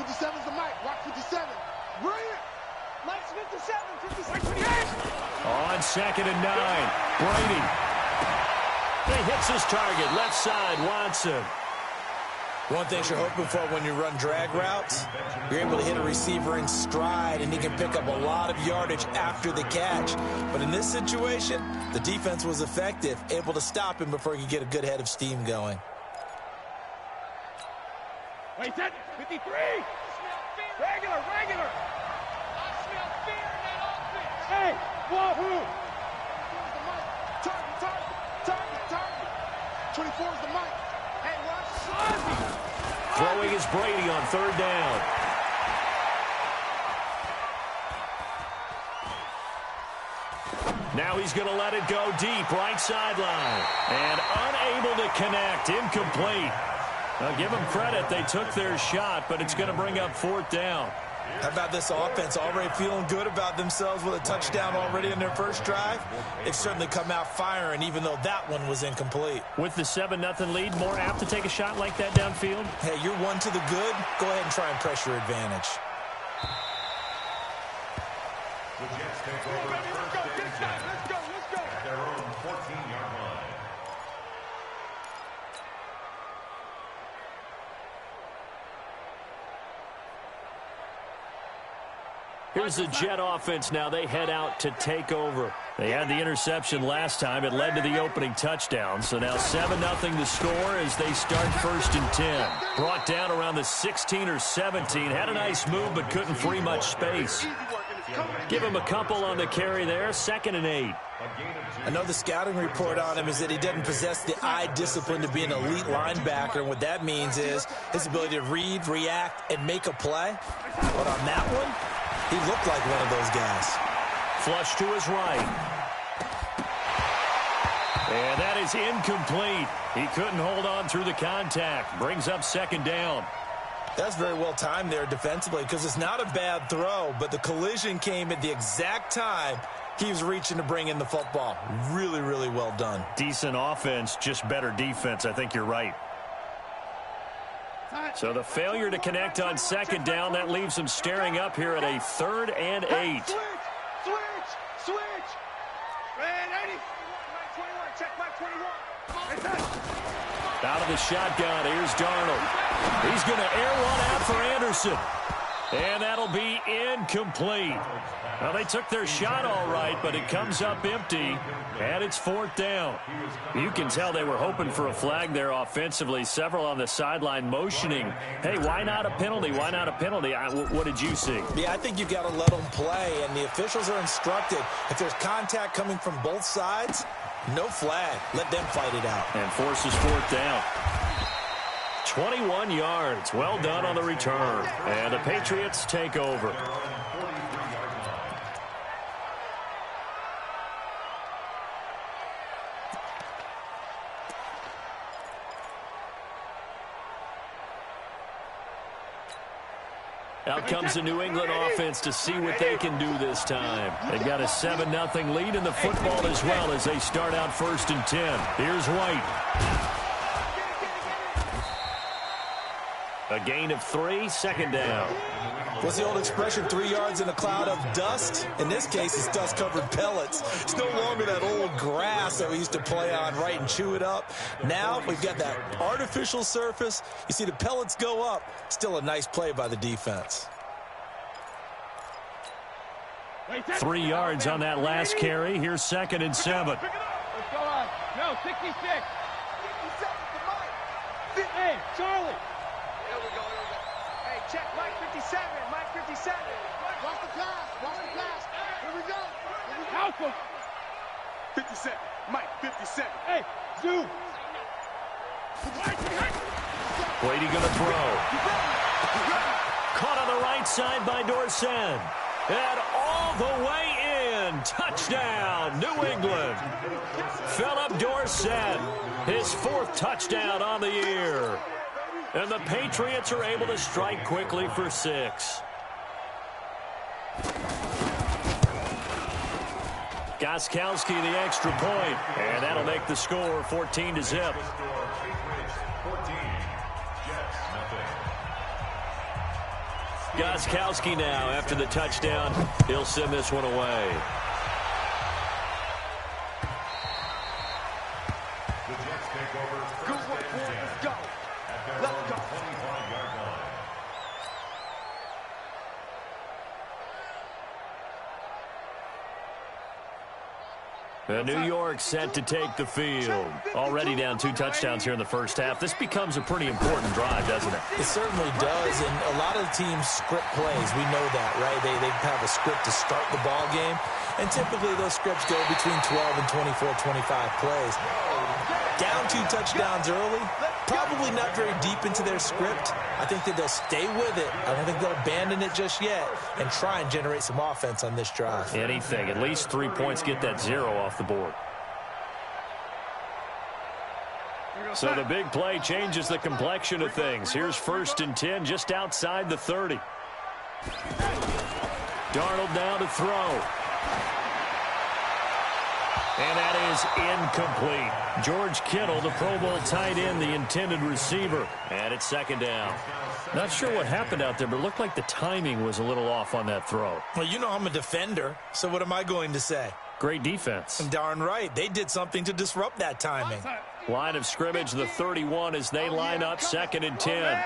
57's the Mike. Watch 57. Brilliant. Mike's 57. 58. On 2nd and 9, Brady. He hits his target, left side, Watson. One thing you're hoping for when you run drag routes, you're able to hit a receiver in stride, and he can pick up a lot of yardage after the catch. But in this situation, the defense was effective, able to stop him before he could get a good head of steam going. Wait, that 53. Regular. I smell fear in that offense. Hey, Wahoo. 24 is the mic. Hey, watch. Throwing is Brady on third down. Now he's going to let it go deep, right sideline. And unable to connect, incomplete. Now give them credit, they took their shot, but it's going to bring up fourth down. How about this offense already feeling good about themselves with a touchdown already in their first drive? They've certainly come out firing, even though that one was incomplete. With the 7-0 lead, more apt to take a shot like that downfield? Hey, you're one to the good. Go ahead and try and press your advantage. The Jets take over first and 10 at their own 14-yard line. Here's the Jet offense now. They head out to take over. They had the interception last time. It led to the opening touchdown. So now 7-0 the score as they start first and 10. Brought down around the 16 or 17. Had a nice move but couldn't free much space. Give him a couple on the carry there. 2nd and 8. I know the scouting report on him is that he doesn't possess the eye discipline to be an elite linebacker. And what that means is his ability to read, react, and make a play. But on that one, he looked like one of those guys. Flush to his right. And that is incomplete. He couldn't hold on through the contact. Brings up 2nd down. That's very well timed there defensively because it's not a bad throw, but the collision came at the exact time he was reaching to bring in the football. Really, really well done. Decent offense, just better defense. I think you're right. So the failure to connect on 2nd down, that leaves them staring up here at a 3rd and 8. Switch! Red 80. Mike 21, check Mike 21. Out of the shotgun, here's Darnold. He's going to air one out for Anderson. And that'll be incomplete. Well, they took their shot all right, but it comes up empty, and it's 4th down. You can tell they were hoping for a flag there offensively. Several on the sideline motioning, hey, why not a penalty? Why not a penalty? What did you see? Yeah, I think you've got to let them play, and the officials are instructed. If there's contact coming from both sides, no flag. Let them fight it out. And forces 4th down. 21 yards. Well done on the return. And the Patriots take over. Out comes the New England offense to see what they can do this time. They've got a 7-0 lead in the football as well as they start out 1st and 10. Here's White. A gain of 3, 2nd down. What's the old expression, 3 yards in a cloud of dust? In this case, it's dust-covered pellets. It's no longer that old grass that we used to play on, right, and chew it up. Now we've got that artificial surface. You see the pellets go up. Still a nice play by the defense. 3 yards on that last carry. Here's 2nd and 7. Let's go on. No, 66. Hey, Charlie. Here we go. Hey, check Mike 57. Mike 57. Watch the pass. Watch the pass. Here we go. Alpha. 57. Mike 57. Hey, zoom. Brady going to throw. Caught on the right side by Dorsett. And all the way in. Touchdown, New England. Philip Dorsett, his 4th touchdown on the year. And the Patriots are able to strike quickly for 6. Gostkowski the extra point, and that'll make the score 14-0. Gostkowski now, after the touchdown, he'll send this one away. The Jets take over. Let's go. Let's go. 25-yard line. New York set to take the field. Already down 2 touchdowns here in the first half. This becomes a pretty important drive, doesn't it? It certainly does, and a lot of the teams script plays. We know that, right? They have a script to start the ball game, and typically those scripts go between 12 and 24, 25 plays. Down 2 touchdowns early, probably not very deep into their script. I think that they'll stay with it. I don't think they'll abandon it just yet and try and generate some offense on this drive. Anything. At least 3 points, get that 0 off the board. So the big play changes the complexion of things. Here's 1st and 10 just outside the 30. Darnold now to throw. And that is incomplete. George Kittle, the Pro Bowl tight end, the intended receiver. And it's 2nd down. Not sure what happened out there, but it looked like the timing was a little off on that throw. Well, you know I'm a defender, so what am I going to say? Great defense. Darn right. They did something to disrupt that timing. Line of scrimmage, the 31 as they line up, 2nd and 10.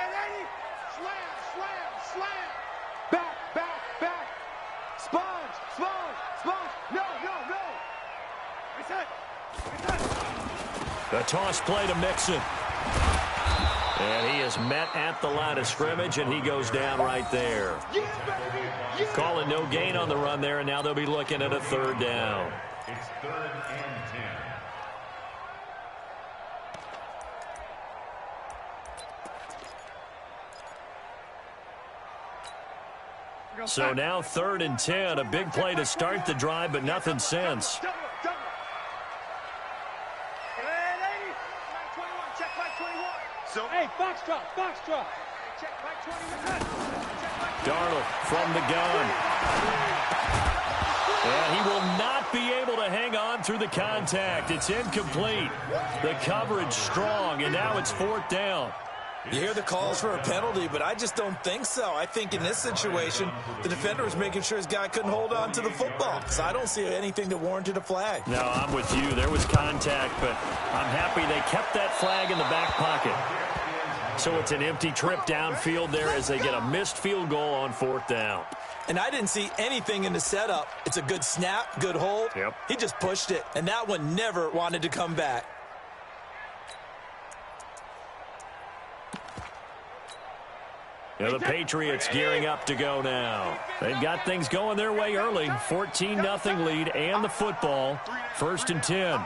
The toss play to Mixon. And he is met at the line of scrimmage, and he goes down right there. Calling no gain on the run there, and now they'll be looking at a 3rd down. It's 3rd and 10. So now 3rd and 10, a big play to start the drive, but nothing since. Hey, box drop. Check back 21. Darnold from the gun. And he will not be able to hang on through the contact. It's incomplete. The coverage strong, and now it's 4th down. You hear the calls for a penalty, but I just don't think so. I think in this situation, the defender was making sure his guy couldn't hold on to the football. So I don't see anything that warranted a flag. No, I'm with you. There was contact, but I'm happy they kept that flag in the back pocket. So it's an empty trip downfield there as they get a missed field goal on 4th down. And I didn't see anything in the setup. It's a good snap, good hold. Yep. He just pushed it, and that one never wanted to come back. Yeah, the Patriots gearing up to go now. They've got things going their way early. 14-0 lead and the football. 1st and 10.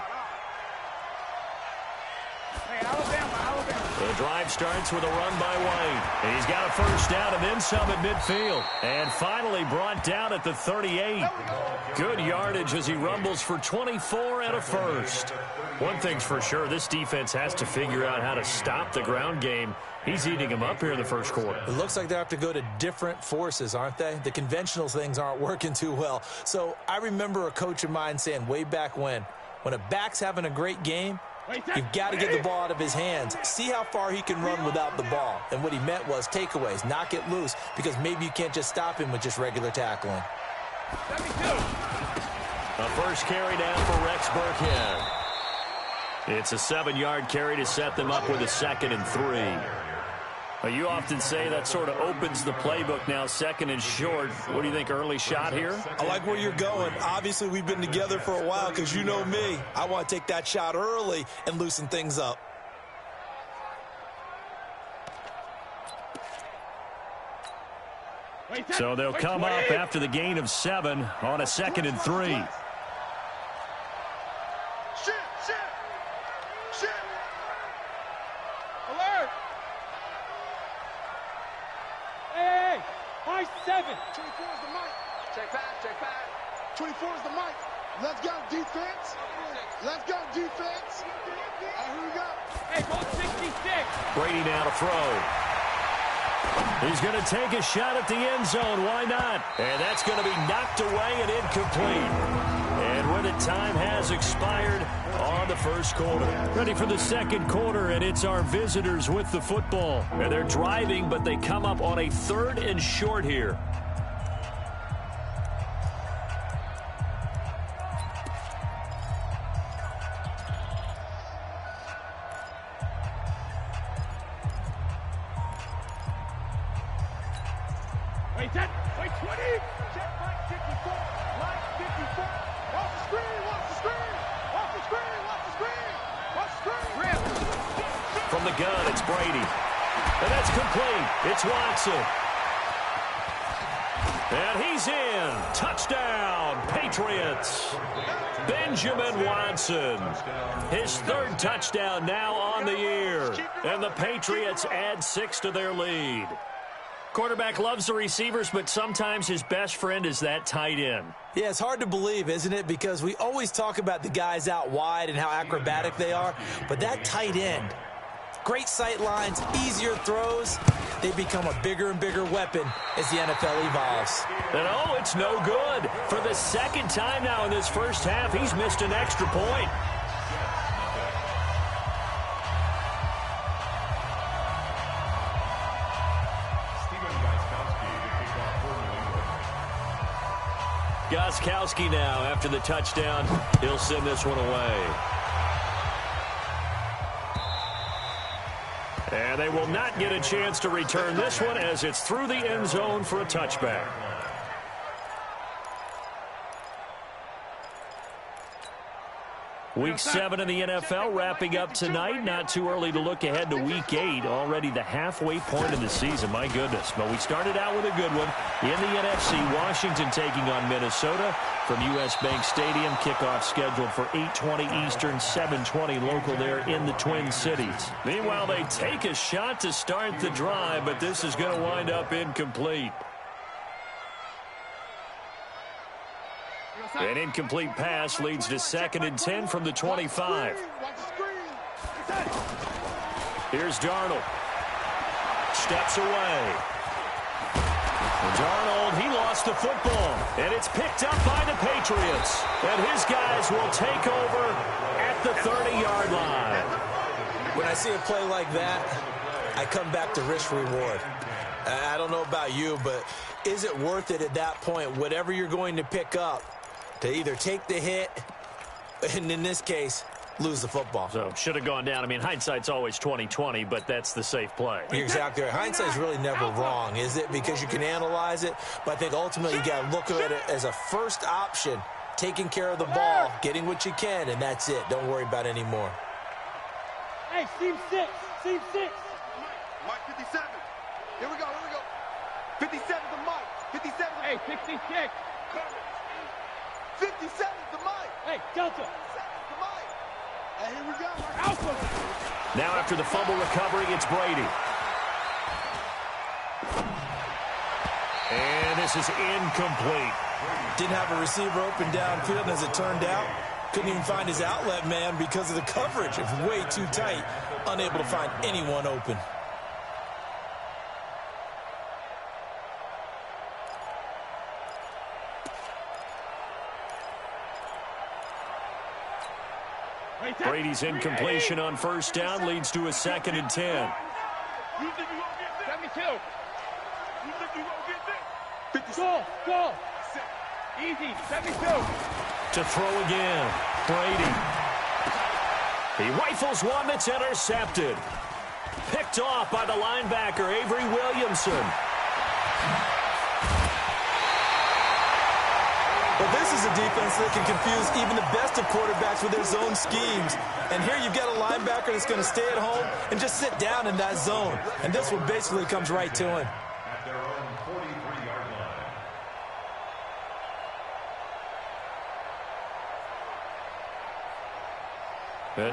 The drive starts with a run by White. He's got a 1st down and then some at midfield. And finally brought down at the 38. Good yardage as he rumbles for 24 and a 1st. One thing's for sure, this defense has to figure out how to stop the ground game. He's eating them up here in the 1st quarter. It looks like they have to go to different forces, aren't they? The conventional things aren't working too well. So I remember a coach of mine saying way back when a back's having a great game, you've got to get the ball out of his hands. See how far he can run without the ball. And what he meant was takeaways, knock it loose, because maybe you can't just stop him with just regular tackling. A 1st carry down for Rex Burkhead. It's a 7-yard carry to set them up with a 2nd and 3. You often say that sort of opens the playbook now, 2nd and short. What do you think, early shot here? I like where you're going. Obviously, we've been together for a while because you know me. I want to take that shot early and loosen things up. So they'll come up after the gain of 7 on a 2nd and 3. Alert! Hey! High 7! 24 is the mic. Check back. 24 is the mic. Let's go, defense. Let's go, defense. Here we go. Hey, ball 66. Brady now to throw. He's going to take a shot at the end zone. Why not? And that's going to be knocked away and incomplete. And with it, time has expired on the 1st quarter. Ready for the 2nd quarter, and it's our visitors with the football. And they're driving, but they come up on a 3rd and short here. Wait 20. Check back 54. Line 54. Watch the screen. From the gun, it's Brady. And that's complete. It's Watson. And he's in. Touchdown, Patriots. Benjamin Watson. His third touchdown now on the year. And the Patriots add 6 to their lead. Quarterback loves the receivers, but sometimes his best friend is that tight end. Yeah, it's hard to believe, isn't it? Because we always talk about the guys out wide and how acrobatic they are. But that tight end, great sight lines, easier throws, they become a bigger and bigger weapon as the NFL evolves. And oh, it's no good. For the second time now in this first half, he's missed an extra point. Gostkowski now after the touchdown. He'll send this one away. And they will not get a chance to return this one as it's through the end zone for a touchback. Week 7 in the NFL wrapping up tonight. Not too early to look ahead to Week 8. Already the halfway point of the season. My goodness. But we started out with a good one. In the NFC, Washington taking on Minnesota from U.S. Bank Stadium. Kickoff scheduled for 8:20 Eastern, 7:20 local there in the Twin Cities. Meanwhile, they take a shot to start the drive, but this is going to wind up incomplete. An incomplete pass leads to 2nd and 10 from the 25. Here's Darnold. Steps away. Darnold, he lost the football. And it's picked up by the Patriots. And his guys will take over at the 30-yard line. When I see a play like that, I come back to risk-reward. I don't know about you, but is it worth it at that point, whatever you're going to pick up, to either take the hit, and in this case, lose the football? So, should have gone down. I mean, hindsight's always 20/20, but that's the safe play. You're exactly right. Hindsight's really never wrong, is it? Because you can analyze it, but I think ultimately you got to look at it as a first option, taking care of the ball, getting what you can, and that's it. Don't worry about any more. Hey, Team 6. Team 6. Mike 57. Here we go. 57 to Mike. 57. Hey, 66. 57 to Mike. Hey, Delta. 57 to Mike. Hey, here we go. Alpha. Now after the fumble recovery, it's Brady. And this is incomplete. Didn't have a receiver open downfield, and as it turned out, couldn't even find his outlet man because of the coverage. It was way too tight. Unable to find anyone open. Brady's incompletion on first down leads to a 2nd and 10. You think you gonna get this? 72. You think you gonna get this? Go. Easy, 72. To throw again, Brady. He rifles one that's intercepted. Picked off by the linebacker, Avery Williamson. Well, this is a defense that can confuse even the best of quarterbacks with their zone schemes. And here you've got a linebacker that's going to stay at home and just sit down in that zone. And this one basically comes right to him.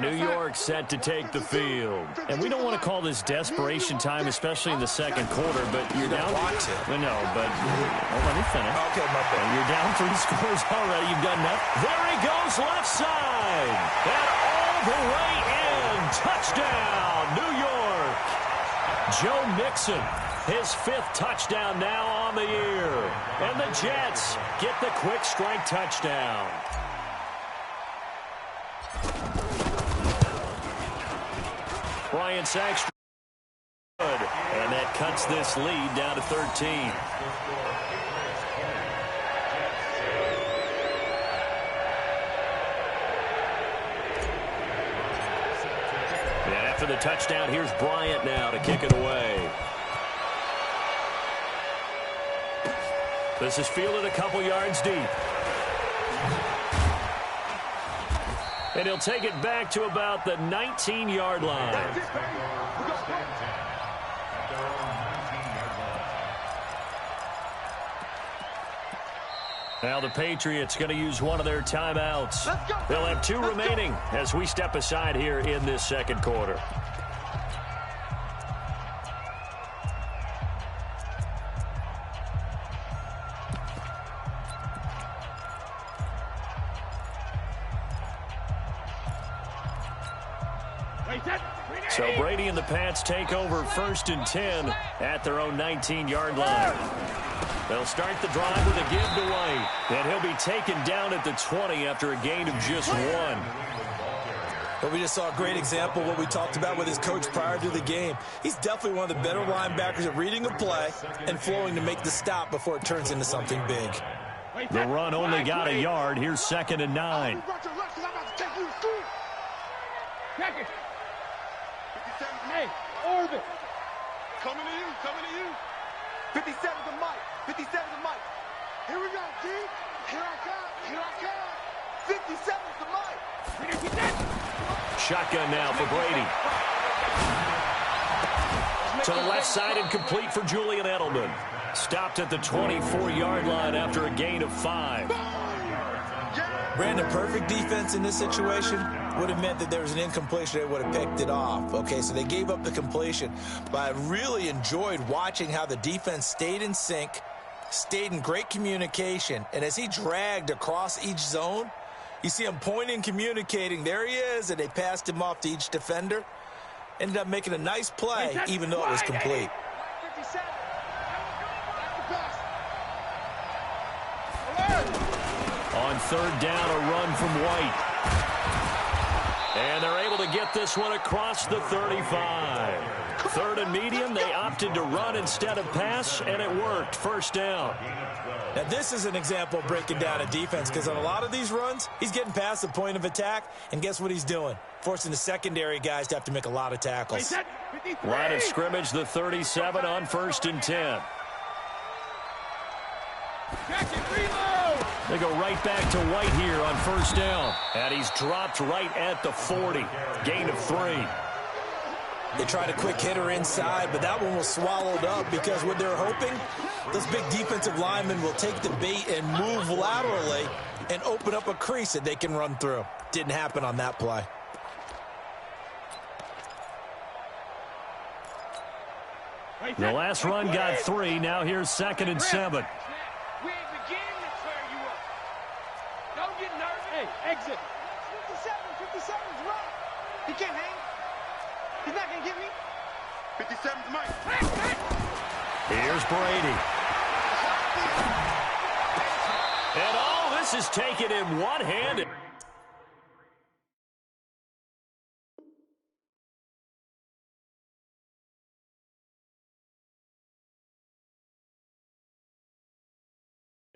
New York set to take the field. And we don't want to call this desperation time, especially in the second quarter, but you're down. No, but let me finish. Okay, my bad. You're down 3 scores already. You've done nothing. There he goes, left side. And all the way in. Touchdown, New York. Joe Mixon, his 5th touchdown now on the year. And the Jets get the quick strike touchdown. Brian Saxton, and that cuts this lead down to 13. And after the touchdown, here's Bryant now to kick it away. This is fielded a couple yards deep. And he'll take it back to about the 19-yard line. Now the Patriots going to use one of their timeouts. They'll have 2 remaining as we step aside here in this second quarter. So Brady and the Pats take over 1st and 10 at their own 19-yard line. They'll start the drive with a give to White, and he'll be taken down at the 20 after a gain of just 1. Well, we just saw a great example of what we talked about with his coach prior to the game. He's definitely one of the better linebackers at reading a play and flowing to make the stop before it turns into something big. The run only got a yard. Here's 2nd and 9. Hey, Orbit. Coming to you. 57 to Mike. 57 to Mike. Here we go, G. Here I come. 57 to Mike. Shotgun now for Brady. To the left side and complete for Julian Edelman. Stopped at the 24-yard line after a gain of 5. Brandon, perfect defense in this situation would have meant that there was an incompletion. They would have picked it off. Okay, so they gave up the completion. But I really enjoyed watching how the defense stayed in sync, stayed in great communication. And as he dragged across each zone, you see him pointing, communicating. There he is, and they passed him off to each defender. Ended up making a nice play, even though it was complete. On 3rd down, a run from White. And they're able to get this one across the 35. 3rd and medium, they opted to run instead of pass, and it worked. 1st down. Now, this is an example of breaking down a defense, because on a lot of these runs, he's getting past the point of attack, and guess what he's doing? Forcing the secondary guys to have to make a lot of tackles. Line of scrimmage, the 37 on 1st and 10. They go right back to White here on 1st down. And he's dropped right at the 40. Gain of 3. They tried a quick hitter inside, but that one was swallowed up because what they're hoping, those big defensive linemen will take the bait and move laterally and open up a crease that they can run through. Didn't happen on that play. The last run got 3. Now here's 2nd and 7. We ain't beginning to clear you up. Don't get nervous. Hey, exit. 57's right. He can't hang. He's not going to get me. 57's Mike. Here's Brady. And all this is taken in one-handed.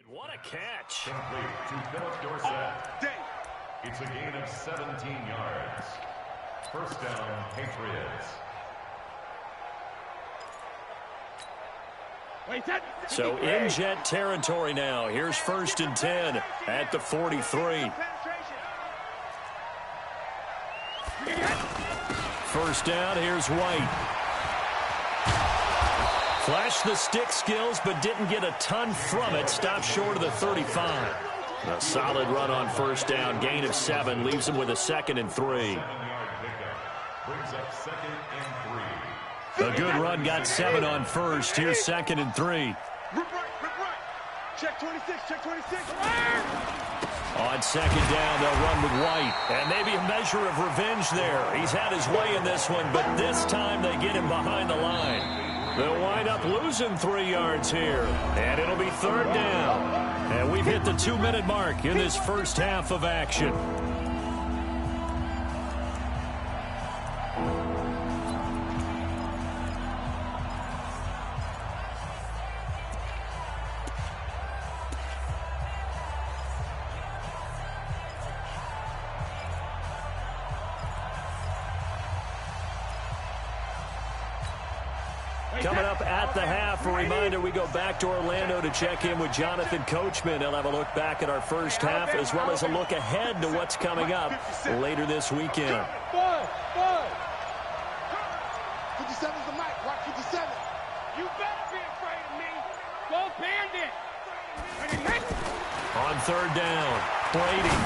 What a catch. Complete to Philip Dorsett. It's a gain of 17 yards. 1st down, Patriots. So in Jet territory now. Here's 1st and 10 at the 43. 1st down, here's White. Flashed the stick skills, but didn't get a ton from it. Stopped short of the 35. A solid run on 1st down. Gain of 7. Leaves him with a 2nd and 3. Brings up 2nd and 3. A good run got 7 on 1st. Here's 2nd and 3. Rip right. Check 26. On 2nd down, they'll run with White. And maybe a measure of revenge there. He's had his way in this one, but this time they get him behind the line. They'll wind up losing 3 yards here. And it'll be 3rd down. And we've hit the 2-minute mark in this first half of action. Coming up at the half, a reminder, we go back to Orlando to check in with Jonathan Coachman. He'll have a look back at our first half as well as a look ahead to what's coming up later this weekend. 57's the mic. Watch 57. You better be afraid of me. Go Bandit. On third down, Brady.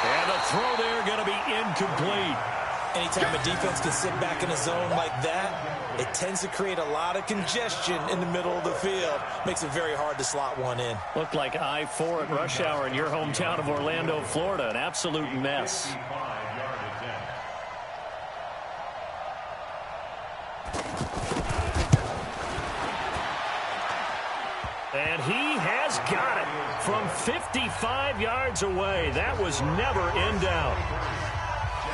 And the throw there going to be incomplete. Anytime a defense can sit back in a zone like that, it tends to create a lot of congestion in the middle of the field. Makes it very hard to slot one in. Looked like I-4 at rush hour in your hometown of Orlando, Florida. An absolute mess. And he has got it from 55 yards away. That was never in doubt.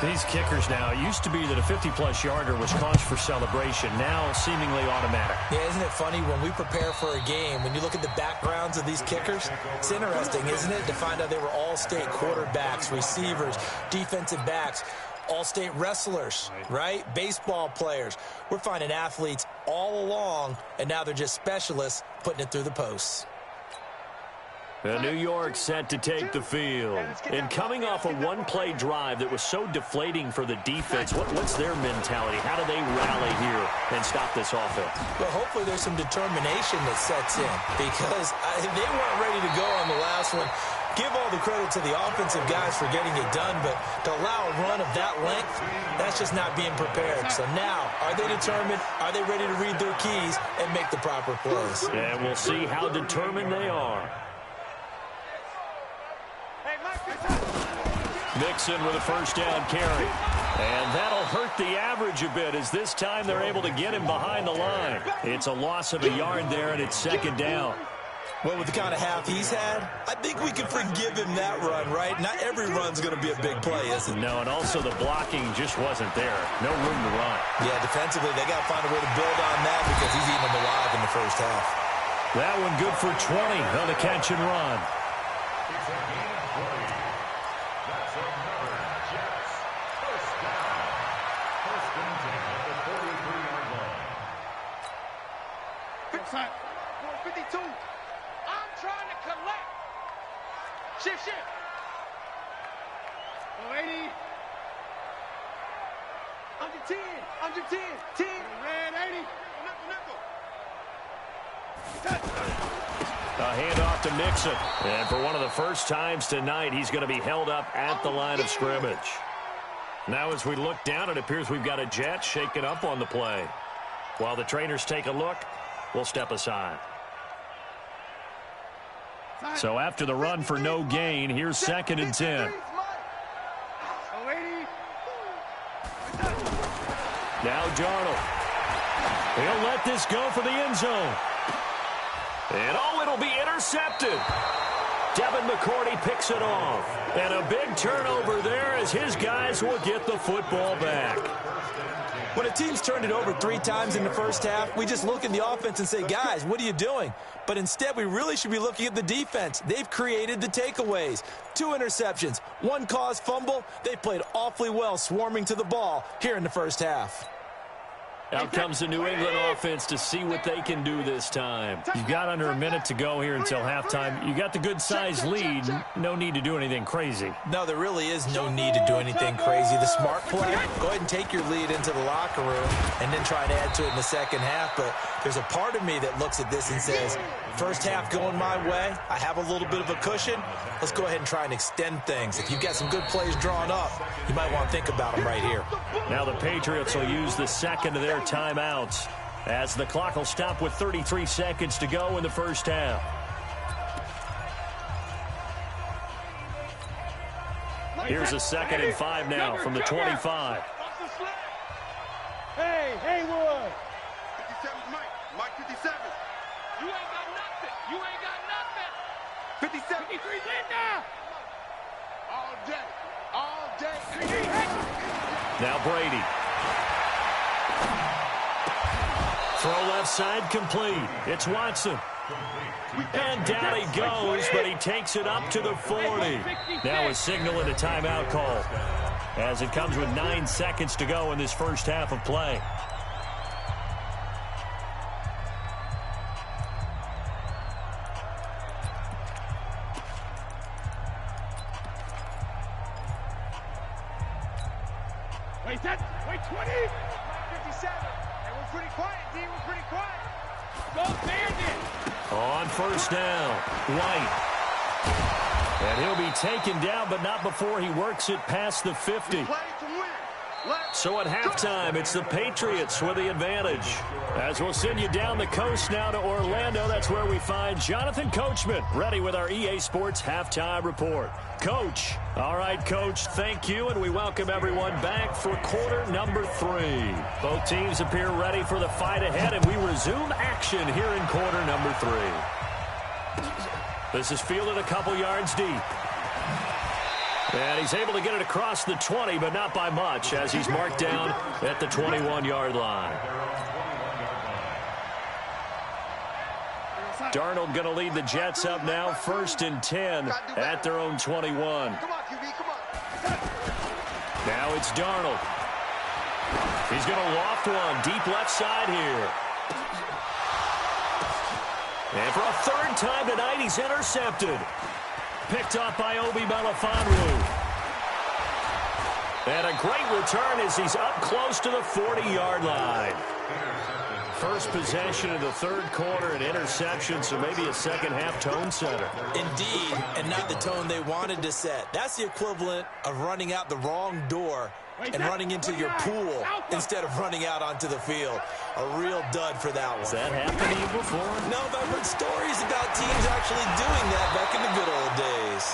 These kickers now, it used to be that a 50-plus yarder was cause for celebration. Now, seemingly automatic. Yeah, isn't it funny when we prepare for a game, when you look at the backgrounds of these kickers, it's interesting, isn't it, to find out they were all-state quarterbacks, receivers, defensive backs, all-state wrestlers, right? Baseball players. We're finding athletes all along, and now they're just specialists putting it through the posts. New York set to take the field. And coming off a one-play drive that was so deflating for the defense, what's their mentality? How do they rally here and stop this offense? Well, hopefully there's some determination that sets in because they weren't ready to go on the last one. Give all the credit to the offensive guys for getting it done, but to allow a run of that length, that's just not being prepared. So now, are they determined? Are they ready to read their keys and make the proper plays? And we'll see how determined they are. Mixon with a first down carry. And that'll hurt the average a bit as this time they're able to get him behind the line. It's a loss of a yard there, and it's second down. Well, with the kind of half he's had, I think we can forgive him that run, right? Not every run's going to be a big play, is it? No, and also the blocking just wasn't there. No room to run. Yeah, defensively, they got to find a way to build on that because he's eating them alive in the first half. That one good for 20 on the catch and run. It's a gain of 20. That's another Jets first down. First and 10 at the 43-yard line. 452. I'm trying to collect. Shift. 80. Under 10. 10. Red 80. A handoff to Mixon. And for one of the first times tonight, he's going to be held up at the line of scrimmage. Now as we look down, it appears we've got a Jet shaken up on the play. While the trainers take a look, we'll step aside. So after the run for no gain, here's second and 10. Now Darnold. He'll let this go for the end zone. And it'll be intercepted. Devin McCourty picks it off. And a big turnover there as his guys will get the football back. When a team's turned it over 3 times in the first half, we just look at the offense and say, guys, what are you doing? But instead, we really should be looking at the defense. They've created the takeaways. 2 interceptions, 1 caused fumble. They played awfully well swarming to the ball here in the first half. Out comes the New England offense to see what they can do this time. You've got under a minute to go here until halftime. You got the good-sized lead. No need to do anything crazy. No, there really is no need to do anything crazy. The smart play, go ahead and take your lead into the locker room and then try to add to it in the second half. But there's a part of me that looks at this and says, first half going my way, I have a little bit of a cushion. Let's go ahead and try and extend things. If you've got some good plays drawn up, you might want to think about them right here. Now the Patriots will use the second of their timeouts as the clock will stop with 33 seconds to go in the first half. Here's a second and 5 now from the 25. Hey, Haywood. 57 Mike 57. You ain't got nothing. 57. 53's in now. All day. Now Brady. Throw left side complete. It's Watson. And down he goes, but he takes it up to the 40. Now a signal and a timeout call as it comes with 9 seconds to go in this first half of play. Wait, 20? 57. And we're pretty quiet, D. We're pretty quiet. On first down, White. And he'll be taken down, but not before he works it past the 50. So at halftime, it's the Patriots with the advantage. As we'll send you down the coast now to Orlando, that's where we find Jonathan Coachman, ready with our EA Sports Halftime Report. Coach. All right, Coach, thank you, and we welcome everyone back for quarter number 3. Both teams appear ready for the fight ahead, and we resume action here in quarter number 3. This is fielded a couple yards deep. And he's able to get it across the 20, but not by much, as he's marked down at the 21-yard line. Darnold going to lead the Jets up now, 1st and 10 at their own 21. Now it's Darnold. He's going to loft one deep left side here. And for a 3rd time tonight, he's intercepted. Picked off by Obi Melifonwu. And a great return as he's up close to the 40-yard line. First possession of the 3rd quarter, an interception, so maybe a second-half tone setter. Indeed, and not the tone they wanted to set. That's the equivalent of running out the wrong door and running into your pool instead of running out onto the field. A real dud for that one. Has that happened to you before? No, but I've heard stories about teams actually doing that back in the good old days.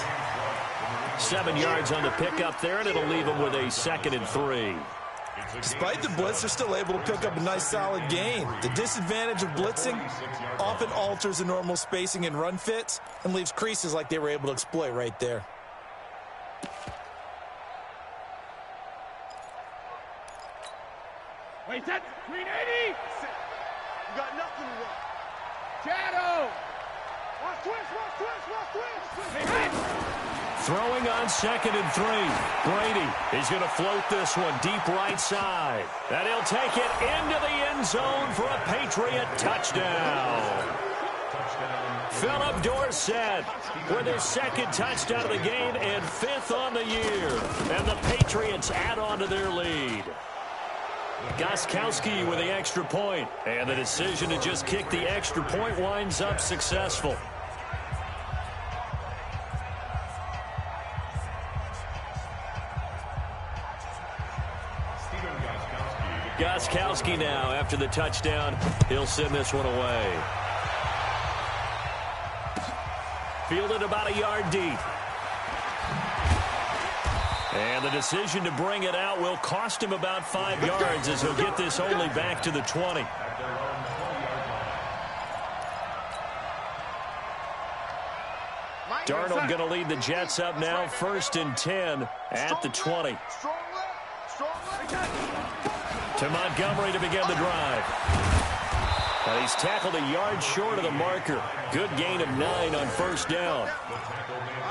7 yards on the pickup there, and it'll leave them with a 2nd and 3. Despite the blitz, they're still able to pick up a nice solid gain. The disadvantage of blitzing often alters the normal spacing and run fits and leaves creases like they were able to exploit right there. Wait, that's 380. You got nothing to run. Shadow. Watch twist, watch twist, watch twist. Hey. Throwing on 2nd and 3. Brady is going to float this one deep right side. And he'll take it into the end zone for a Patriot touchdown. Philip Dorsett with his 2nd touchdown of the game and 5th on the year. And the Patriots add on to their lead. Gostkowski with the extra point. And the decision to just kick the extra point winds up successful. Gostkowski now, after the touchdown, he'll send this one away. Fielded about a yard deep. And the decision to bring it out will cost him about 5 yards as he'll get this only back to the 20. Darnold going to lead the Jets up now, 1st and 10 at the 20. To Montgomery to begin the drive. And he's tackled a yard short of the marker. Good gain of 9 on 1st down.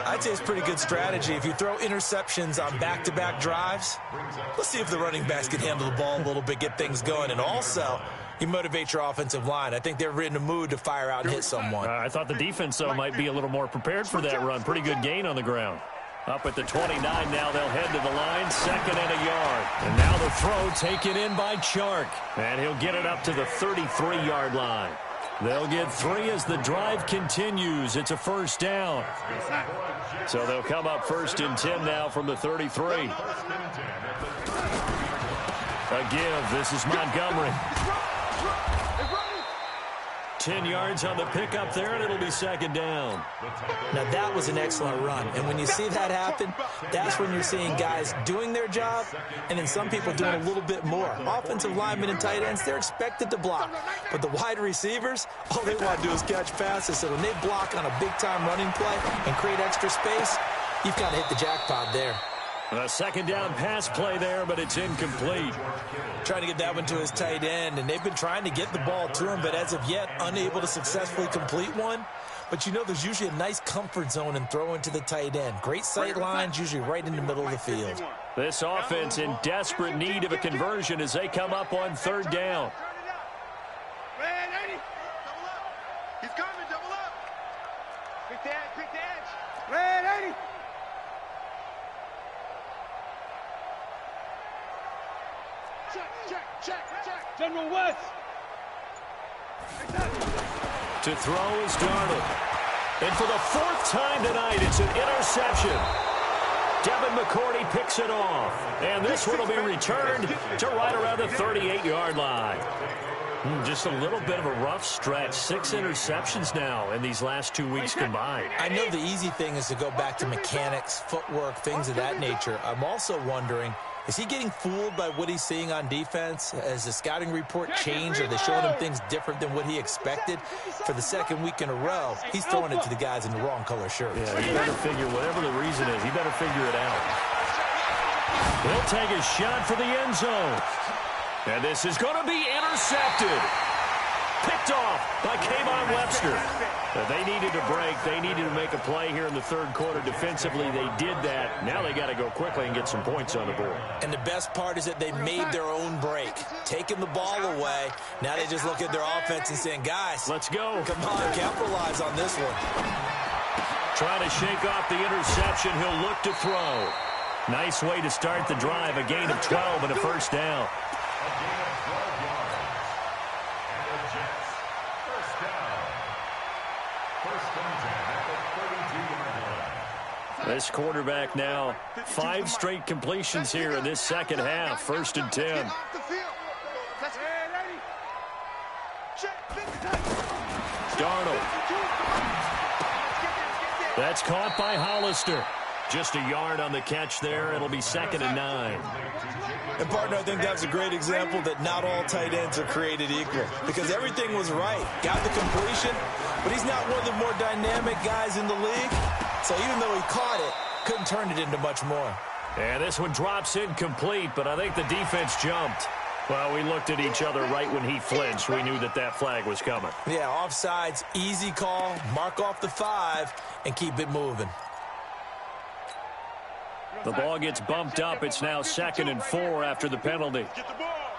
I'd say it's pretty good strategy. If you throw interceptions on back-to-back drives, let's see if the running backs can handle the ball a little bit, get things going. And also, you motivate your offensive line. I think they're in a mood to fire out and hit someone. I thought the defense, though, might be a little more prepared for that run. Pretty good gain on the ground. Up at the 29 now, they'll head to the line, 2nd and a yard. And now the throw taken in by Chark. And he'll get it up to the 33-yard line. They'll get 3 as the drive continues. It's a 1st down. So they'll come up 1st and 10 now from the 33. A give. This is Montgomery. 10 yards on the pickup there, and it'll be 2nd down. Now, that was an excellent run. And when you see that happen, that's when you're seeing guys doing their job and then some people doing a little bit more. Offensive linemen and tight ends, they're expected to block. But the wide receivers, all they want to do is catch passes. So when they block on a big-time running play and create extra space, you've got to hit the jackpot there. A 2nd down pass play there, but it's incomplete. Trying to get that one to his tight end, and they've been trying to get the ball to him, but as of yet, unable to successfully complete one. But you know there's usually a nice comfort zone in throwing to the tight end. Great sight lines, usually right in the middle of the field. This offense in desperate need of a conversion as they come up on 3rd down. He's coming, double up. Pick the edge, pick the edge. Red 80. Check. General West. To throw is Darnold. And for the fourth time tonight, it's an interception. Devin McCourty picks it off. And this one will be returned to right around the 38-yard line. Just a little bit of a rough stretch. 6 interceptions now in these last 2 weeks combined. I know the easy thing is to go back to mechanics, footwork, things of that nature. I'm also wondering, is he getting fooled by what he's seeing on defense? Has the scouting report changed? Are they showing him things different than what he expected? For the second week in a row, he's throwing it to the guys in the wrong color shirts. Yeah, he better figure, whatever the reason is, he better figure it out. He'll take a shot for the end zone. And this is going to be intercepted. Picked off by Kayvon Webster. They needed to break. They needed to make a play here in the third quarter defensively. They did that. Now they got to go quickly and get some points on the board. And the best part is that they made their own break. Taking the ball away. Now they just look at their offense and saying, guys, let's go. Come on, capitalize on this one. Trying to shake off the interception. He'll look to throw. Nice way to start the drive. A gain of 12 and a first down. This quarterback now 5 straight completions here in this second half. 1st and 10. Darnold. That's caught by Hollister. Just a yard on the catch there. It'll be 2nd and 9. And, partner, I think that's a great example that not all tight ends are created equal. Because everything was right. Got the completion, but he's not one of the more dynamic guys in the league. So even though he caught it, couldn't turn it into much more. And this one drops incomplete, but I think the defense jumped. Well, we looked at each other right when he flinched. We knew that that flag was coming. Yeah, offsides, easy call, mark off the 5, and keep it moving. The ball gets bumped up. It's now 2nd and 4 after the penalty. Get the ball.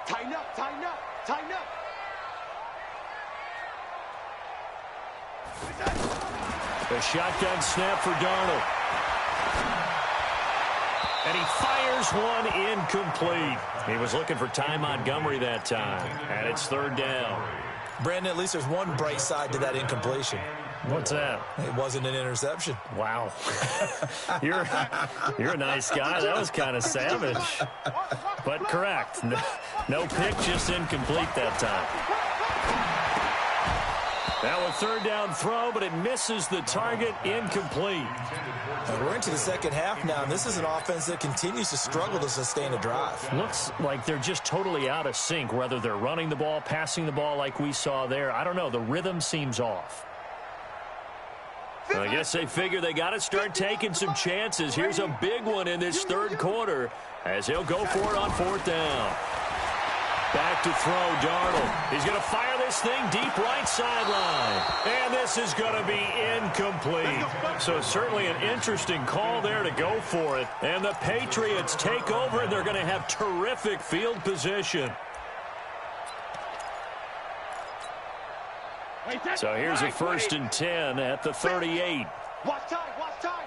Tighten up, tighten up, tighten up. A shotgun snap for Darnold. And he fires one incomplete. He was looking for Ty Montgomery that time. And it's 3rd down. Brandon, at least there's one bright side to that incompletion. What's that? It wasn't an interception. Wow. You're a nice guy. That was kind of savage. But correct. No pick, just incomplete that time. Now a 3rd down throw, but it misses the target, incomplete. And we're into the second half now, and this is an offense that continues to struggle to sustain a drive. Looks like they're just totally out of sync, whether they're running the ball, passing the ball like we saw there. I don't know. The rhythm seems off. I guess they figure they got to start taking some chances. Here's a big one in this third quarter as he'll go for it on 4th down. Back to throw, Darnold. He's going to fire this thing deep right sideline. And this is going to be incomplete. So certainly an interesting call there to go for it. And the Patriots take over, and they're going to have terrific field position. So here's a 1st and 10 at the 38. Watch time, watch time.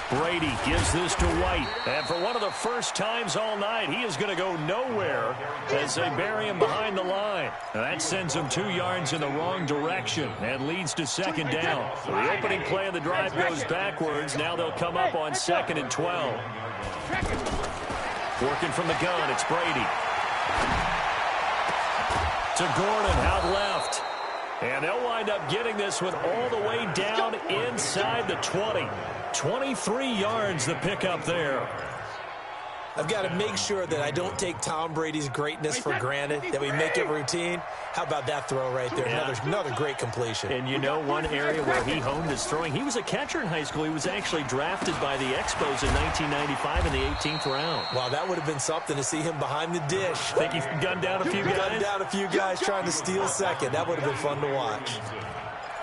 Brady gives this to White. And for one of the first times all night, he is going to go nowhere as they bury him behind the line. Now that sends him 2 yards in the wrong direction and leads to 2nd down. So the opening play of the drive goes backwards. Now they'll come up on 2nd and 12. Working from the gun, it's Brady. To Gordon, out left. And they'll wind up getting this one all the way down inside the 20. 23 yards the pickup there. I've got to make sure that I don't take Tom Brady's greatness for granted, that we make it routine. How about that throw right there? Yeah. Another great completion. And you know one area where he honed his throwing, he was a catcher in high school. He was actually drafted by the Expos in 1995 in the 18th round. Wow, that would have been something to see him behind the dish. Think he gunned down a few guys? Gunned down a few guys trying to steal second. That would have been fun to watch.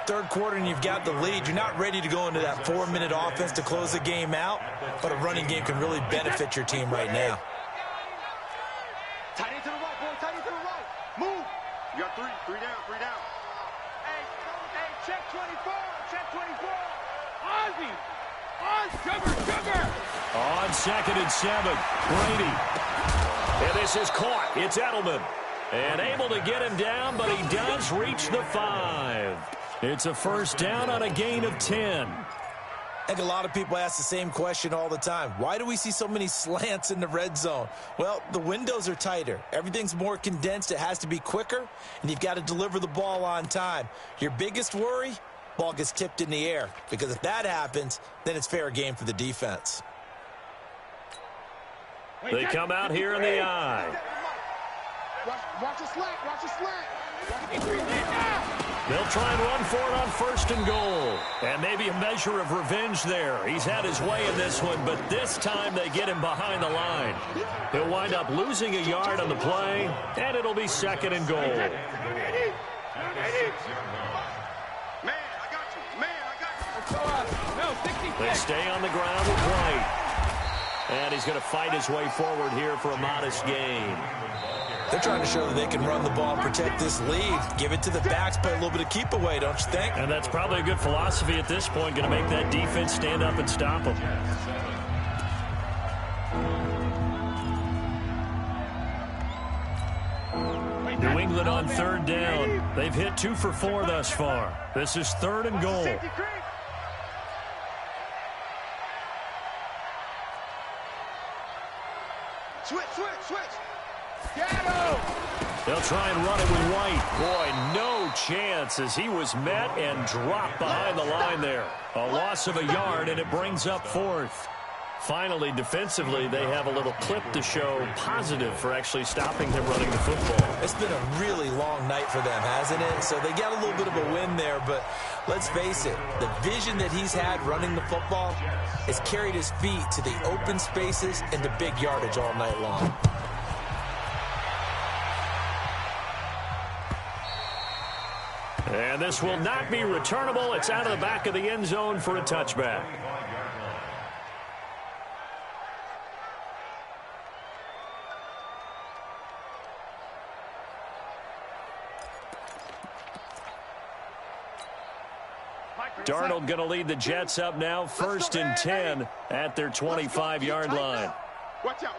Third quarter and you've got the lead. You're not ready to go into that 4-minute offense to close the game out, but a running game can really benefit your team right now. Tight end to the right, boy. Tight end to the right. Move. You got 3 down. Hey, check 24. Check 24. Ozzy. Sugar. On 2nd and 7, Brady. And this is caught. It's Edelman. And able to get him down, but he does reach the 5. It's a first down on a gain of 10. I think a lot of people ask the same question all the time. Why do we see so many slants in the red zone? Well, the windows are tighter. Everything's more condensed. It has to be quicker, and you've got to deliver the ball on time. Your biggest worry, ball gets tipped in the air, because if that happens, then it's fair game for the defense. They come out here in the eye. Watch a slant. Watch a slant. They'll try and run for it on first and goal. And maybe a measure of revenge there. He's had his way in this one, but this time they get him behind the line. He'll wind up losing a yard on the play, and it'll be second and goal. They stay on the ground with White. And he's going to fight his way forward here for a modest gain. They're trying to show that they can run the ball and protect this lead. Give it to the backs, play a little bit of keep away, don't you think? And that's probably a good philosophy at this point, going to make that defense stand up and stop them. New England on third down. They've hit 2 for 4 thus far. This is third and goal. Switch. They'll try and run it with White. Boy, no chance as he was met and dropped behind the line there. A loss of a yard, and it brings up fourth. Finally, defensively, they have a little clip to show positive for actually stopping him running the football. It's been a really long night for them, hasn't it? So they got a little bit of a win there, but let's face it, the vision that he's had running the football has carried his feet to the open spaces and to big yardage all night long. And this will not be returnable. It's out of the back of the end zone for a touchback. Darnold going to lead the Jets up now, first and 10 at their 25-yard line. Watch out.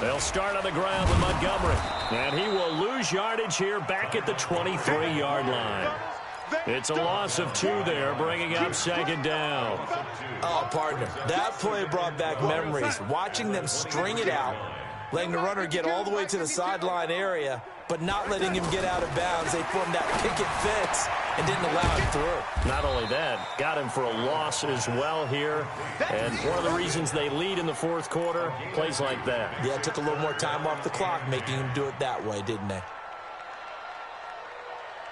They'll start on the ground with Montgomery. And he will lose yardage here back at the 23-yard line. It's a loss of 2 there, bringing up second down. Oh, partner, that play brought back memories. Watching them string it out, letting the runner get all the way to the sideline area, but not letting him get out of bounds. They formed that picket fence and didn't allow him through. Not only that, got him for a loss as well here. And one of the reasons they lead in the fourth quarter, plays like that. Yeah, it took a little more time off the clock, making him do it that way, didn't they?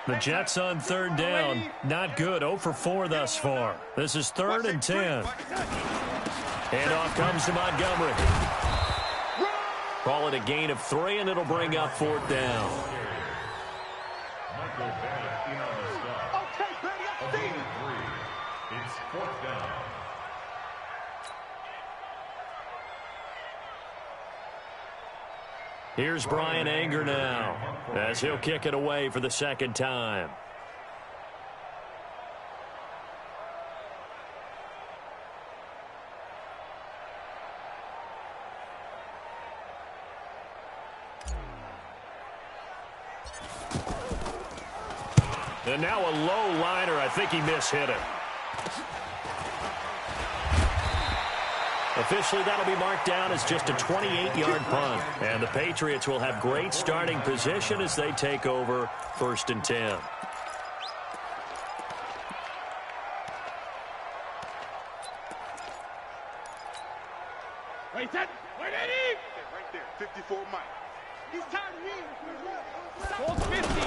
The Jets on third down, not good, 0 for 4 thus far. This is third and 10. Handoff comes to Montgomery. Call it a gain of 3, and it'll bring up fourth down. It's fourth down. Here's Brian Anger now as he'll kick it away for the second time. And now a low liner. I think he mishit it. Officially, that'll be marked down as just a 28-yard punt. And the Patriots will have great starting position as they take over first and 10. Wait, Eddie! Right there, 54 Mike. He's tired of me. Ball's 50.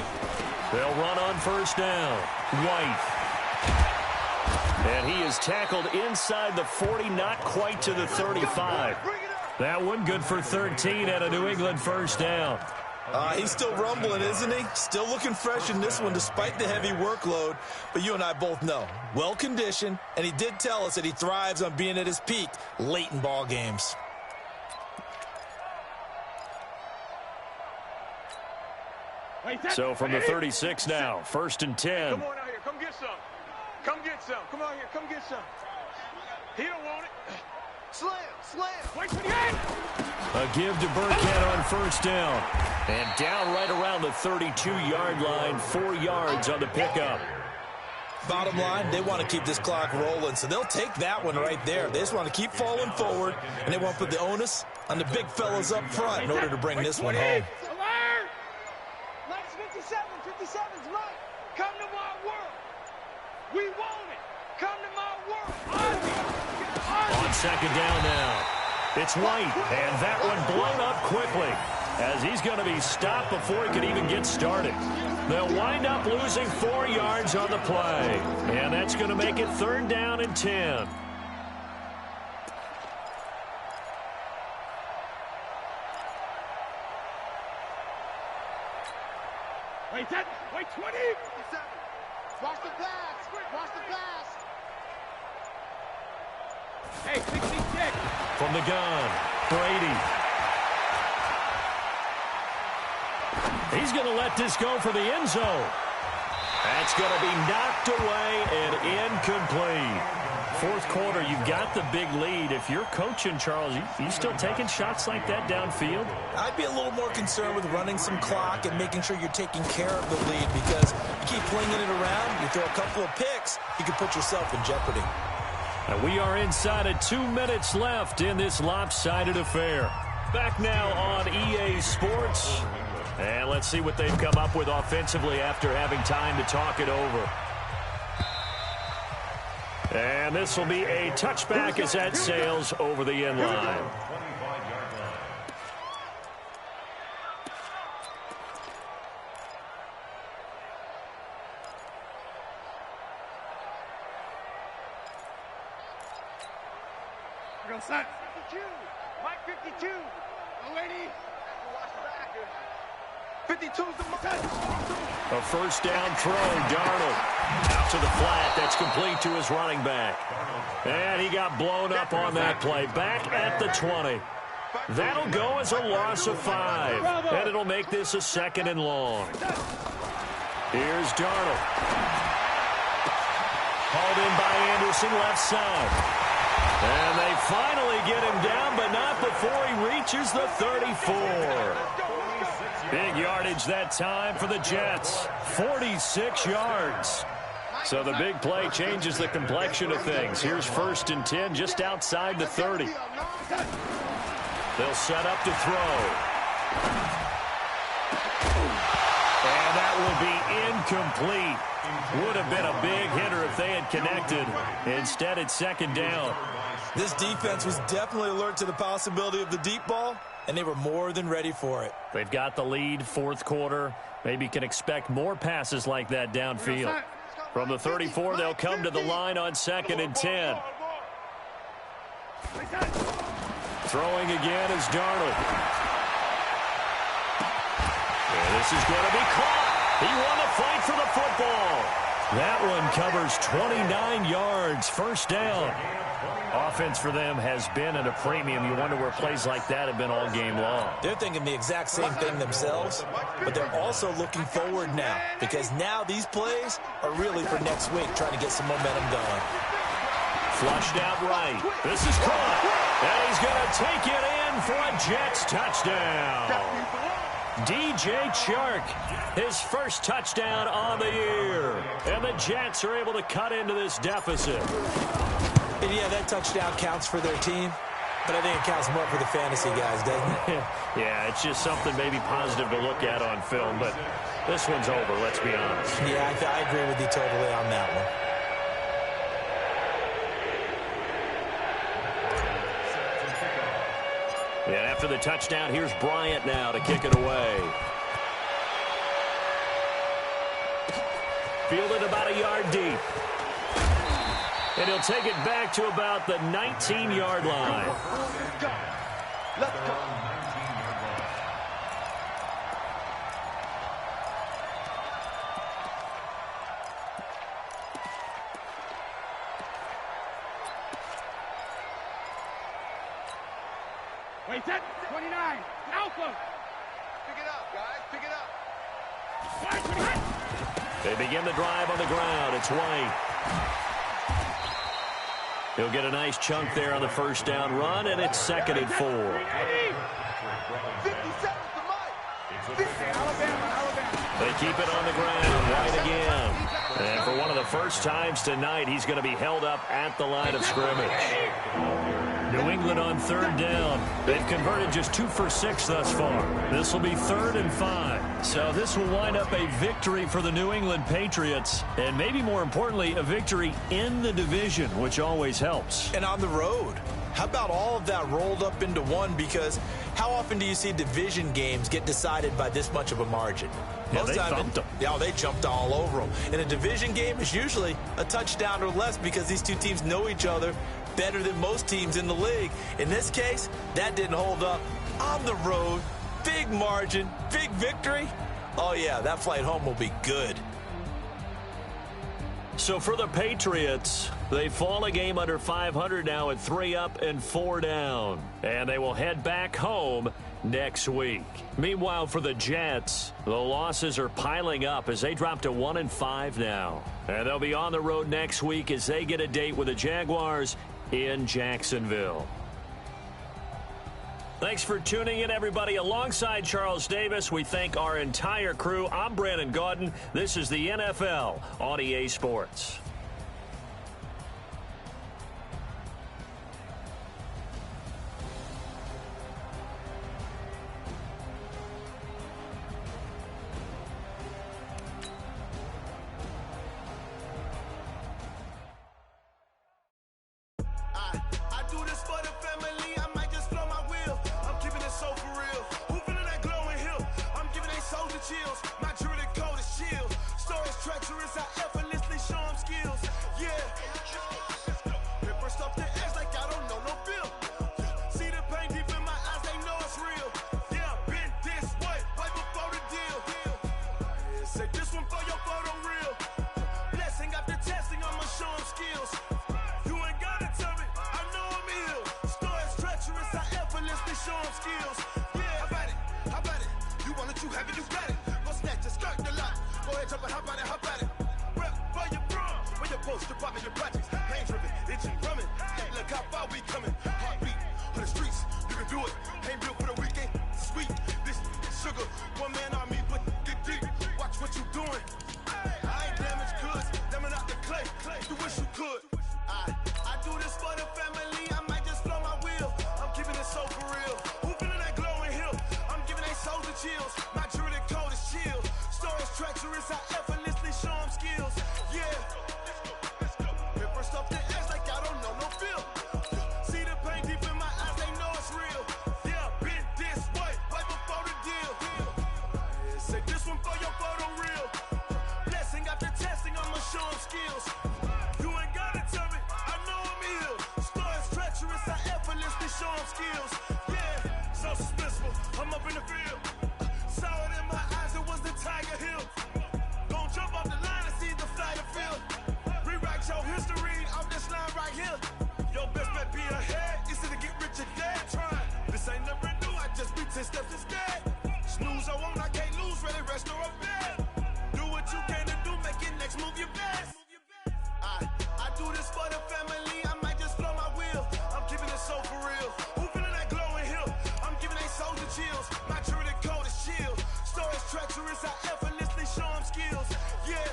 They'll run on first down. White. And he is tackled inside the 40, not quite to the 35. That one good for 13 at a New England first down. He's still rumbling, isn't he? Still looking fresh in this one despite the heavy workload. But you and I both know, well-conditioned, and he did tell us that he thrives on being at his peak late in ball games. So from the 36 now, first and 10. Come on out here, come get some. Come get some. Come on here, come get some. He don't want it. Slam, slam. A give to Burkhead on first down. And down right around the 32-yard line, 4 yards on the pickup. Bottom line, they want to keep this clock rolling, so they'll take that one right there. They just want to keep falling forward, and they want to put the onus on the big fellas up front in order to bring this one home. Alert! Lex 57, 57's right. Come to my world. We want it. Come to my world. On second down now. It's White, and that one blown up quickly as he's going to be stopped before he could even get started. They'll wind up losing 4 yards on the play, and that's going to make it 3rd down and 10. Wait, 20. 57. Watch the pass. Watch the pass. Hey, 66. From the gun, Brady. He's going to let this go for the end zone. That's going to be knocked away and incomplete. 4th quarter, you've got the big lead. If you're coaching, Charles, you still taking shots like that downfield? I'd be a little more concerned with running some clock and making sure you're taking care of the lead, because you keep flinging it around, you throw a couple of picks, you can put yourself in jeopardy. And we are inside of 2 minutes left in this lopsided affair. Back now on EA Sports. And let's see what they've come up with offensively after having time to talk it over. And this will be a touchback as that sails over the end line. Go set. 52. Mike 52. Lady. Watch the back. 52's the Mike. A first down throw, Darnold. Out to the flat. That's complete to his running back. And he got blown up on that play. Back at the 20. That'll go as a loss of 5. And it'll make this a 2nd and long. Here's Darnold. Hauled in by Anderson, left side. And they finally get him down, but not before he reaches the 34. Big yardage that time for the Jets. 46 yards. So the big play changes the complexion of things. Here's 1st and 10 just outside the 30. They'll set up to throw. And that will be incomplete. Would have been a big hitter if they had connected. Instead, it's 2nd down. This defense was definitely alert to the possibility of the deep ball, and they were more than ready for it. They've got the lead, 4th quarter. Maybe can expect more passes like that downfield. From the 34, they'll come to the line on 2nd and 10. Throwing again is Darnold. And this is going to be caught. He won the fight for the football. That one covers 29 yards. 1st down. Offense for them has been at a premium. You wonder where plays like that have been all game long. They're thinking the exact same thing themselves, but they're also looking forward now, because now these plays are really for next week, trying to get some momentum going. Flushed out right. This is caught. And he's going to take it in for a Jets touchdown. DJ Chark, his first touchdown on the year. And the Jets are able to cut into this deficit. And yeah, that touchdown counts for their team, but I think it counts more for the fantasy guys, doesn't it? Yeah, it's just something maybe positive to look at on film, but this one's over, let's be honest. Yeah, I agree with you totally on that one. And after the touchdown, here's Bryant now to kick it away. Fielded about a yard deep. And he'll take it back to about the 19-yard line. Let's go. Wait, set. 29. Alpha. Pick it up, guys. Pick it up. They begin the drive on the ground. It's White. He'll get a nice chunk there on the first down run, and it's 2nd and 4. 57 to Mike. They keep it on the ground, right again. And for one of the first times tonight, he's going to be held up at the line of scrimmage. New England on 3rd down. They've converted just 2 for 6 thus far. This will be 3rd and 5. So this will wind up a victory for the New England Patriots, and maybe more importantly, a victory in the division, which always helps. And on the road. How about all of that rolled up into one? Because how often do you see division games get decided by this much of a margin? Yeah, they thumped them. Yeah, they jumped all over them. In a division game, it's usually a touchdown or less because these two teams know each other better than most teams in the league. In this case, that didn't hold up. On the road, big margin, big victory. Oh, yeah, that flight home will be good. So for the Patriots, they fall a game under 500 now at 3 up and 4 down. And they will head back home next week. Meanwhile, for the Jets, the losses are piling up as they drop to 1 and 5 now. And they'll be on the road next week as they get a date with the Jaguars in Jacksonville. Thanks for tuning in, everybody. Alongside Charles Davis, we thank our entire crew. I'm Brandon Gaudin. This is the NFL on EA Sports. I do this for the family, I might just blow my wheel. I'm keeping it so for real. Who feeling that glowing hill? I'm giving they soldier chills. My jewelry cold is chill. Stories treacherous, I effortlessly show them skills. Yeah. Paper stuff the edge like I don't know no feel. See the pain deep in my eyes, they know it's real. Yeah, been this way, right before the deal. Say this one for your photo real. Blessing after testing, I'ma show them skills. You ain't gotta tell me, I know I'm ill. Stories treacherous, I effortlessly show them skills. Yeah, how about it? How about it? You want it, you have it, you got it. Go snatch it, skirt the lot. Go ahead, jump it, how about it? How about it? Rep for your bro, when your post, you're popping your projects. Pain driven, itching, drumming. Look how far we coming. Heartbeat on the streets, you can do it. Ain't built for the weekend, sweet. This sugar, one man army, but get deep. Watch what you doing. I ain't damaged goods, damn it out the clay. You wish you could. I do this for the family, I might just blow my wheel. I'm keeping it so for real. Who feeling that glowing hill? I'm giving they soldier chills. My jewelry cold is chill. Stories treacherous, I effortlessly show them skills. Yeah. Paper stuff the edge like I don't know no feel. See the pain deep in my eyes, they know it's real. Yeah, been this way, right before the deal. Say this one for your photo real. Blessing after testing, I'ma show them skills. You ain't gotta tell me, I know I'm ill. Stories treacherous, I effortlessly show them skills. Yeah, so suspenseful, I'm up in the field. Saw it in my eyes, it was the Tiger Hill. Gon' jump off the line and see the flyer field. Rewrite your history off this line right here. Your best bet be ahead, easy to get rich or dead trying. This ain't never new, I just be 10 steps instead. Snooze I won't, I can't lose, ready, rest or a bed. Do what you can to do, make it next move your best. I do this for the family, I might just blow my wheel. I'm keeping it so for real. Who feeling that glowing hill? I'm giving they soldier chills. My jewelry cold is chill. Stories treacherous, I effortlessly show them skills. Yeah.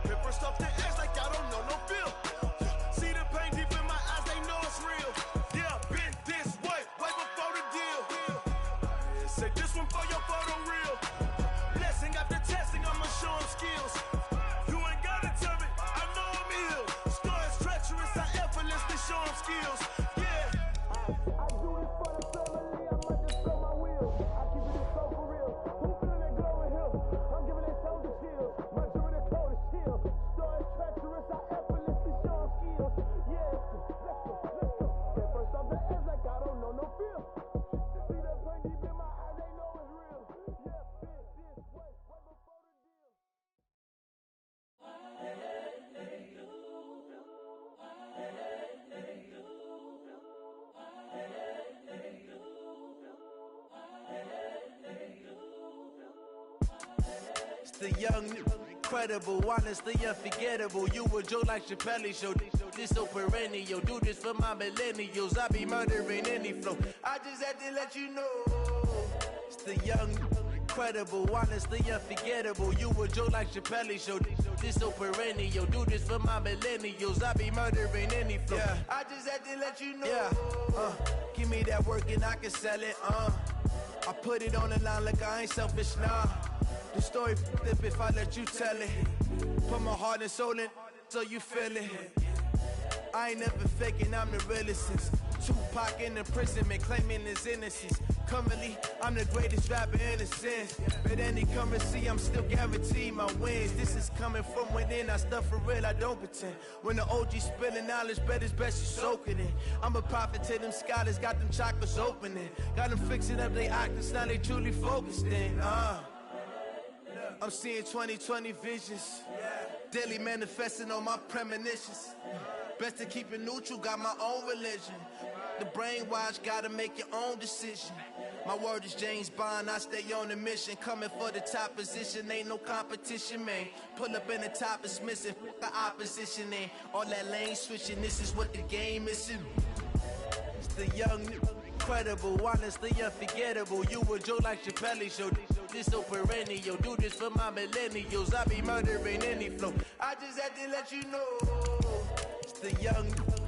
Paper stuff the edge like I don't know no feel. See the pain deep in my eyes, they know it's real. Yeah, been this way, right before the deal. Say this one for your photo real. Blessing after testing, I'ma show them skills. You ain't gotta tell me, I know I'm ill. Stories treacherous, I effortlessly show them skills. Yeah. I do this for the family, I might just blow my wheel. I keep it so for real. Who feeling that glowing hill? I'm giving they soldier chills. My jewelry cold is chill. Stories treacherous, I effortlessly show them skills. Yeah. Let's go. Get first off the edge like I don't know no feel. See the pain deep in my eyes, they know it's real. Yeah, been this way, right before the deal. It's the young incredible, honestly unforgettable. You a joke like Chappelle show. This so perennial. Do this for my millennials. I be murdering any flow. I just had to let you know. It's the young, incredible, honestly unforgettable. You a joke like Chappelle show. This so perennial. Do this for my millennials. I be murdering any flow. Yeah. I just had to let you know. Yeah. Give me that work and I can sell it. I put it on the line like I ain't selfish, nah. The story flip if I let you tell it. Put my heart and soul in so you feel it. I ain't never faking, I'm the realest since Tupac in imprisonment, claiming his innocence. Currently, I'm the greatest rapper in a sense. But any currency, I'm still guaranteed my wins. This is coming from within, I stuff for real, I don't pretend. When the OG spilling knowledge, bet it's best you soak it in. I'm a prophet to them scholars, got them chakras opening. Got them fixing up their octaves, now they truly focused in. I'm seeing 2020 visions. Daily manifesting on my premonitions. Best to keep it neutral, got my own religion. The brainwash, gotta make your own decision. My word is James Bond, I stay on a mission. Coming for the top position, ain't no competition, man. Pull up in the top, it's missing, the opposition ain't. All that lane switching, this is what the game is. It's the young, incredible, honestly unforgettable. You a joke like Chappelle show. This so perennial. Do this for my millennials. I be murdering any flow. I just had to let you know. It's the young,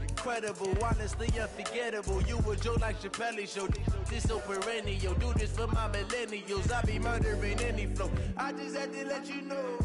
incredible, honestly unforgettable. You a joke like Chappelle show. This so perennial. Do this for my millennials. I be murdering any flow. I just had to let you know.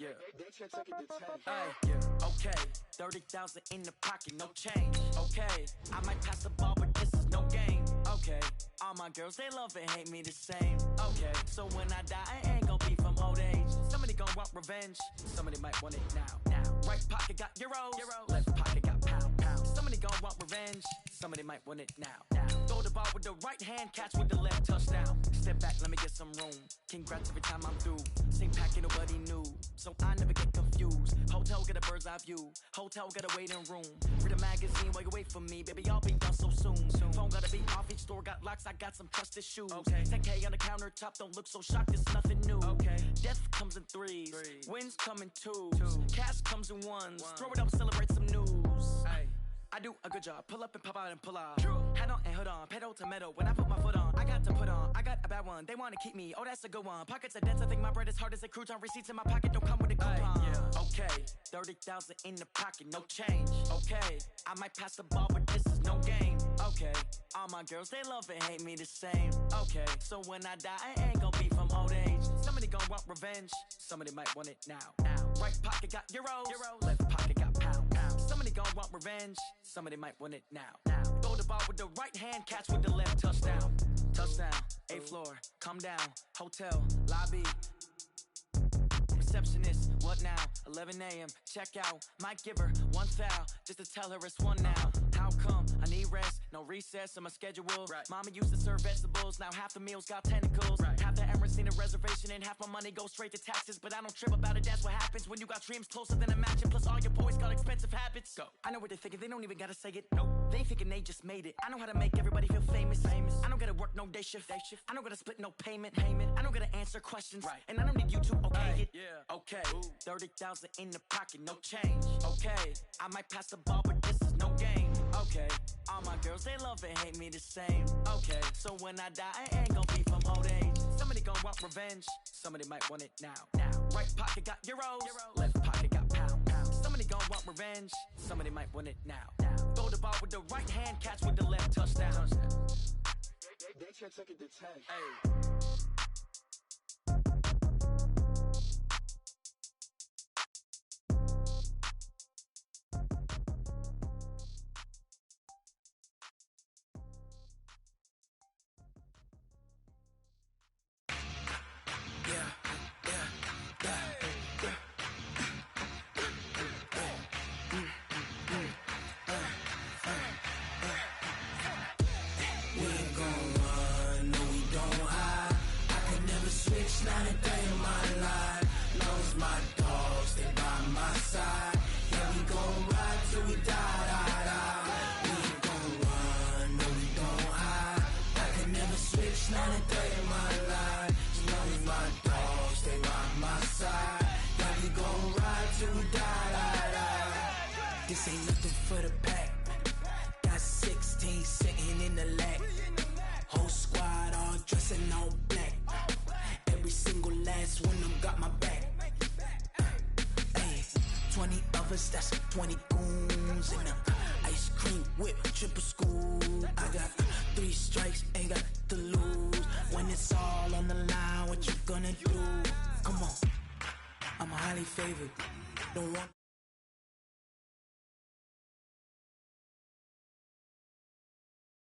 Yeah. They should take it to 10. Hey, yeah, okay. 30,000 in the pocket, no change. Okay, I might pass the ball, but this is no game. Okay, all my girls, they love and hate me the same. Okay, so when I die, I ain't gon' be from old age. Somebody gon' want revenge. Somebody might want it now. Right pocket got euros. Left pocket got pounds. Somebody gon' want revenge. Somebody might want it now. Throw the ball with the right hand, catch with the left, touchdown. Step back, let me get some room. Congrats every time I'm through. Same packet, nobody knew, so I never get confused. Hotel get a bird's eye view. Hotel get a waiting room. Read a magazine while you wait for me, baby. I'll be done so soon. Phone gotta be off, each store got locks. I got some trusted shoes. 10K on the countertop, don't look so shocked. It's nothing new. Death comes in threes. Wins come in twos. Cash comes in ones. Throw it up, celebrate some news. I do a good job. Pull up and pop out and pull out. Head on and hood on. Pedal to metal. When I put my foot on, I got to put on. I got a bad one. They want to keep me. Oh, that's a good one. Pockets are dense. I think my bread is hard as a crouton. Receipts in my pocket don't come with a coupon. Okay, 30,000 in the pocket, no change. Okay, I might pass the ball, but this is no game. Okay, all my girls, they love and hate me the same. Okay, so when I die, I ain't gon' be from old age. Somebody gon' want revenge. Somebody might want it now. Right pocket got euros. Left pocket got pounds. Somebody gon' want revenge. Somebody might want it now. Throw the ball with the right hand, catch with the left, touchdown. Touchdown, 8th floor, come down. Hotel, lobby. Receptionist, what now? 11 a.m., check out. Might give her one foul, just to tell her it's one now. How come? I need rest, no recess in my schedule. Mama used to serve vegetables, now half the meals got tentacles. Half the Emirates need a reservation and half my money goes straight to taxes. But I don't trip about it, that's what happens when you got dreams closer than a mansion. Plus all your boys got expensive habits. Go. I know what they're thinking, they don't even gotta say it. Nope. They thinking they just made it. I know how to make everybody feel famous. I don't gotta work no day shift. I don't gotta split no payment. I don't gotta answer questions. And I don't need you to okay it. Okay, 30,000 in the pocket, no change. Okay, I might pass the ball, but this is no game. Okay, all my girls, they love and hate me the same. Okay, so when I die, I ain't gon' be from old age. Somebody gon' want revenge. Somebody might want it now. Right pocket got euros. Left pocket got pounds. Somebody gon' want revenge. Somebody might want it now. Throw the ball with the right hand, catch with the left, touchdown. They should take it to 10. fights, ain't got to lose. When it's all on the line, what you gonna do? Come on, I'm highly favored. Don't want